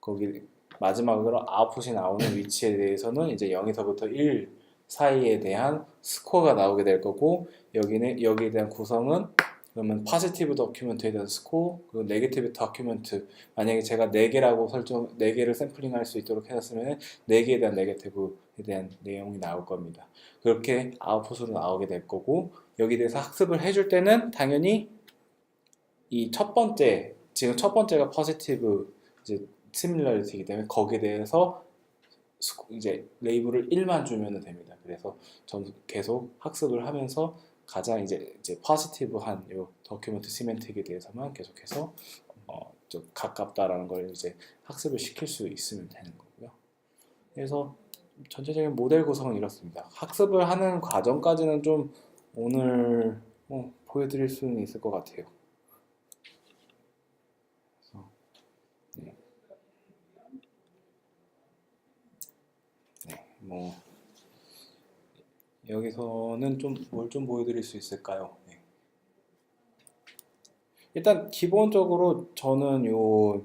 거기 마지막으로 아웃풋이 나오는 위치에 대해서는 이제 0에서부터 1 사이에 대한 스코어가 나오게 될 거고 여기에 대한 구성은 그러면 포지티브 도큐멘트에 대한 스코어 그리고 네게티브 도큐멘트 만약에 제가 4개라고 4개를 샘플링할 수 있도록 해놨으면 4개에 대한 네게티브에 대한 내용이 나올 겁니다. 그렇게 아웃풋으로 나오게 될 거고 여기에 대해서 학습을 해줄 때는 당연히 이 첫 번째 지금 첫 번째가 포지티브 이제 시밀러리티이기 때문에 거기에 대해서 이제 레이블을 1만 주면 됩니다. 그래서 전 계속 학습을 하면서 가장 이제 포지티브한 요 도큐멘트 시멘틱에 대해서만 계속해서 좀 가깝다라는 걸 이제 학습을 시킬 수 있으면 되는 거고요. 그래서 전체적인 모델 구성은 이렇습니다. 학습을 하는 과정까지는 좀 오늘 보여드릴 수는 있을 것 같아요. 그래서, 뭐 여기서는 좀 뭘 좀 보여드릴 수 있을까요? 네. 일단 기본적으로 저는 요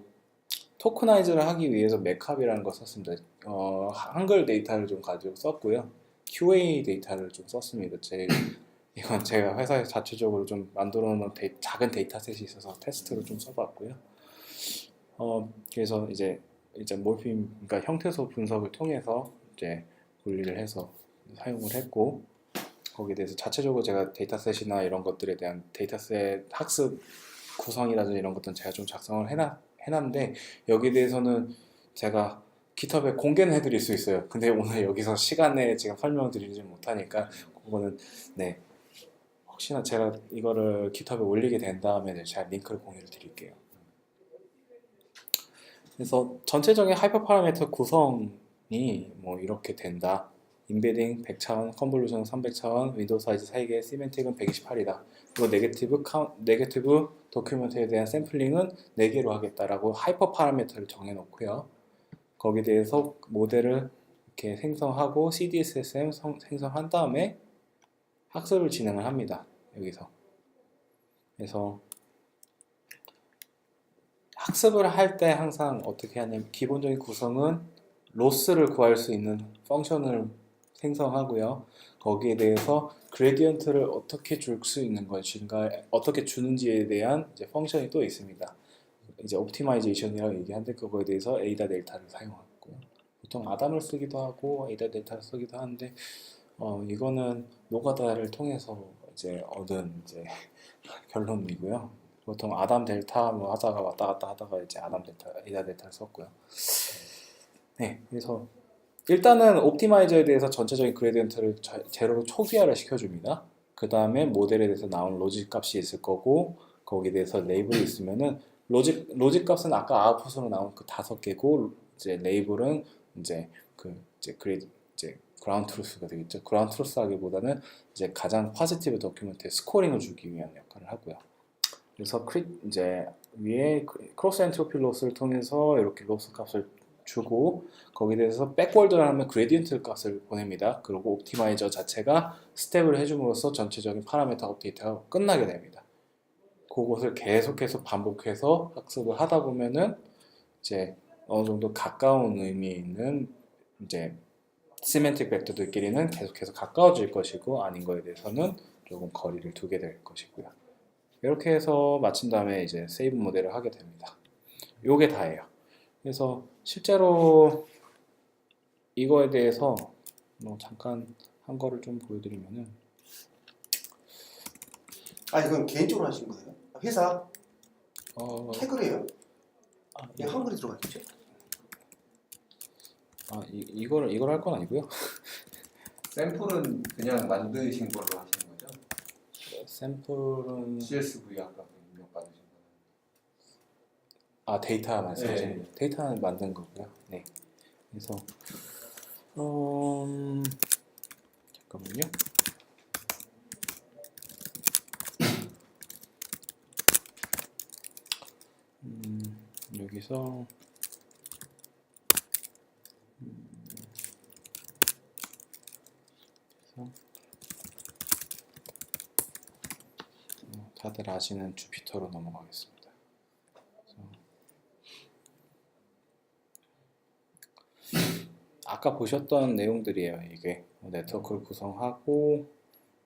토크나이즈를 하기 위해서 맥캅이라는 걸 썼습니다. 한글 데이터를 좀 가지고 썼고요. QA 데이터를 좀 썼습니다. 이건 제가 회사에서 자체적으로 좀 만들어 놓은 작은 데이터셋이 있어서 테스트로 좀 써봤고요. 그래서 이제 몰핌, 그러니까 형태소 분석을 통해서 이제 분리를 해서 사용을 했고 거기에 대해서 자체적으로 제가 데이터셋이나 이런 것들에 대한 데이터셋 학습 구성이라든지 이런 것들은 제가 좀 작성을 해놨는데 여기에 대해서는 제가 깃허브에 공개는 해드릴 수 있어요. 근데 오늘 여기서 시간에 지금 설명을 드리지 못하니까 그거는 네 혹시나 제가 이거를 깃허브에 올리게 된 다음에 제가 링크를 공유를 드릴게요. 그래서 전체적인 하이퍼 파라미터 구성이 뭐 이렇게 된다. 인베딩 100차원, 컨볼루션 300차원, 윈도우 사이즈 3개, 시멘틱은 128이다. 그리고 네게티브 도큐멘트에 대한 샘플링은 4개로 하겠다라고 하이퍼 파라미터를 정해놓고요. 거기에 대해서 모델을 이렇게 생성하고 CDSSM 생성한 다음에 학습을 진행을 합니다. 여기서. 그래서 학습을 할 때 항상 어떻게 하냐면 기본적인 구성은 로스를 구할 수 있는 펑션을 생성하고요. 거기에 대해서 그레디언트를 어떻게 줄 수 있는 것인가, 어떻게 주는지에 대한 이제 펑션이 또 있습니다. 이제 옵티마이제이션이라고 얘기하는데 그거에 대해서 에이다 델타를 사용하고요. 보통 아담을 쓰기도 하고 에이다 델타를 쓰기도 하는데 이거는 노가다를 통해서 이제 얻은 이제 결론이고요. 보통 아담 델타 뭐 하다가 왔다 갔다 하다가 이제 아담 델타, 에이다 델타를 썼고요. 네, 그래서 일단은 옵티마이저에 대해서 전체적인 그레디언트를 제로로 초기화를 시켜줍니다. 그 다음에 모델에 대해서 나온 로직 값이 있을 거고 거기에 대해서 레이블이 있으면은 로직 값은 아까 아웃풋으로 나온 그 5개고 이제 레이블은 이제 그라운드 트루스가 되겠죠. 그라운드 트루스 하기보다는 이제 가장 포지티브 도큐멘트에 스코링을 주기 위한 역할을 하고요. 그래서 이제 위에 크로스 엔트로피 로스를 통해서 이렇게 로스 값을 주고 거기에 대해서 백월드를 하면 그레디언트 값을 보냅니다. 그리고 옵티마이저 자체가 스텝을 해줌으로써 전체적인 파라미터 업데이트가 끝나게 됩니다. 그것을 계속해서 반복해서 학습을 하다 보면은 이제 어느 정도 가까운 의미 있는 이제 시멘틱 벡터들끼리는 계속해서 가까워질 것이고 아닌 거에 대해서는 조금 거리를 두게 될 것이고요. 이렇게 해서 마친 다음에 이제 세이브 모델을 하게 됩니다. 요게 다예요. 그래서 실제로 이거에 대해서 잠깐 한 거를 좀 보여드리면은 이건 개인적으로 하신 거예요? 회사 태그래요? 예. 한글에 들어가 있죠? 이걸 할 건 아니고요. 샘플은 그냥 만드신 걸로 하시는 거죠? 샘플은 CSV 아까 입력 받으신 거. 데이터 말씀하시는 네. 거예요. 데이터는 만든 거고요. 네. 그래서 잠깐만요. 여기서 다들 아시는 주피터로 넘어가겠습니다. 아까 보셨던 내용들이에요. 이게 네트워크를 구성하고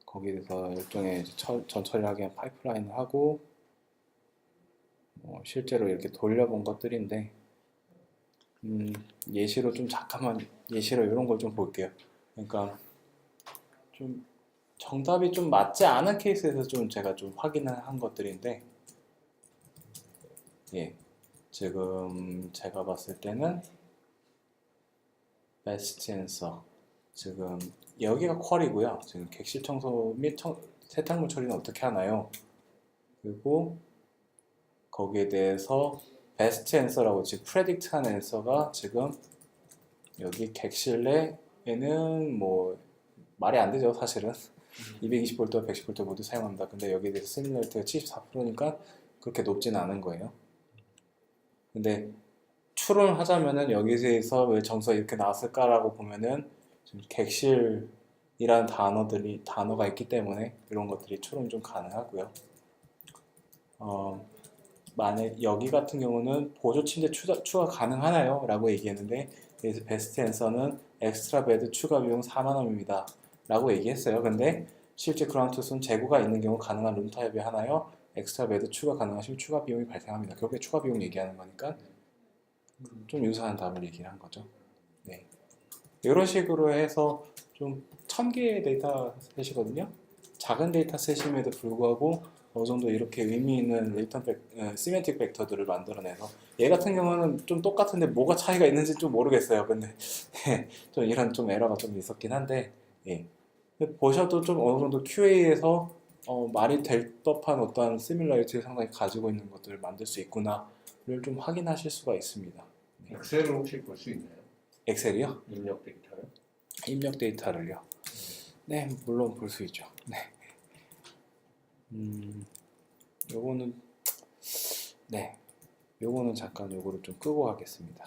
거기에 대해서 일종의 전처리를 하기 위한 파이프라인을 하고 실제로 이렇게 돌려본 것들인데 예시로 이런 걸 좀 볼게요. 그러니까 좀 정답이 좀 맞지 않은 케이스에서 좀 제가 좀 확인을 한 것들인데 지금 제가 봤을 때는 베스트 앤서 지금 여기가 쿼리고요. 지금 객실 청소 및 세탁물 처리는 어떻게 하나요? 그리고 거기에 대해서 베스트 앤서라고 지금 프레딕트한 앤서가 지금 여기 객실 내에는 뭐 말이 안 되죠 사실은. 220V, 110V 모두 사용합니다. 근데 여기에 대해서 시뮬러리티가 74%니까 그렇게 높지는 않은 거예요. 근데 추론을 하자면은 여기서 왜 정수가 이렇게 나왔을까라고 보면은 지금 객실이라는 단어가 있기 때문에 이런 것들이 추론이 좀 가능하고요. 만약 여기 같은 경우는 보조 침대 추가 가능하나요? 라고 얘기했는데 그래서 베스트 앤서는 엑스트라 베드 추가 비용 4만원입니다. 라고 얘기했어요. 근데 실제 그라운트스는 재고가 있는 경우 가능한 룸 타입이 하나요? 엑스트라 베드 추가 가능하시면 추가 비용이 발생합니다. 결국에 추가 비용 얘기하는 거니까 좀 유사한 답을 얘기를 한 거죠. 네. 이런 식으로 해서 좀 1000개의 데이터셋이거든요. 작은 데이터셋임에도 불구하고 어느 정도 이렇게 의미 있는 시멘틱 벡터들을 만들어내서 얘 같은 경우는 좀 똑같은데 뭐가 차이가 있는지 좀 모르겠어요. 근데 좀 이런 좀 에러가 좀 있었긴 한데 보셔도 좀 어느 정도 QA에서 말이 될 법한 어떠한 시뮬러리티를 상당히 가지고 있는 것들을 만들 수 있구나를 좀 확인하실 수가 있습니다. 엑셀을 혹시 볼 수 있나요? 엑셀이요? 입력 데이터를? 입력 데이터를요. 네, 물론 볼 수 있죠. 네. 요거는 네, 요거는 잠깐 요거를 좀 끄고 가겠습니다.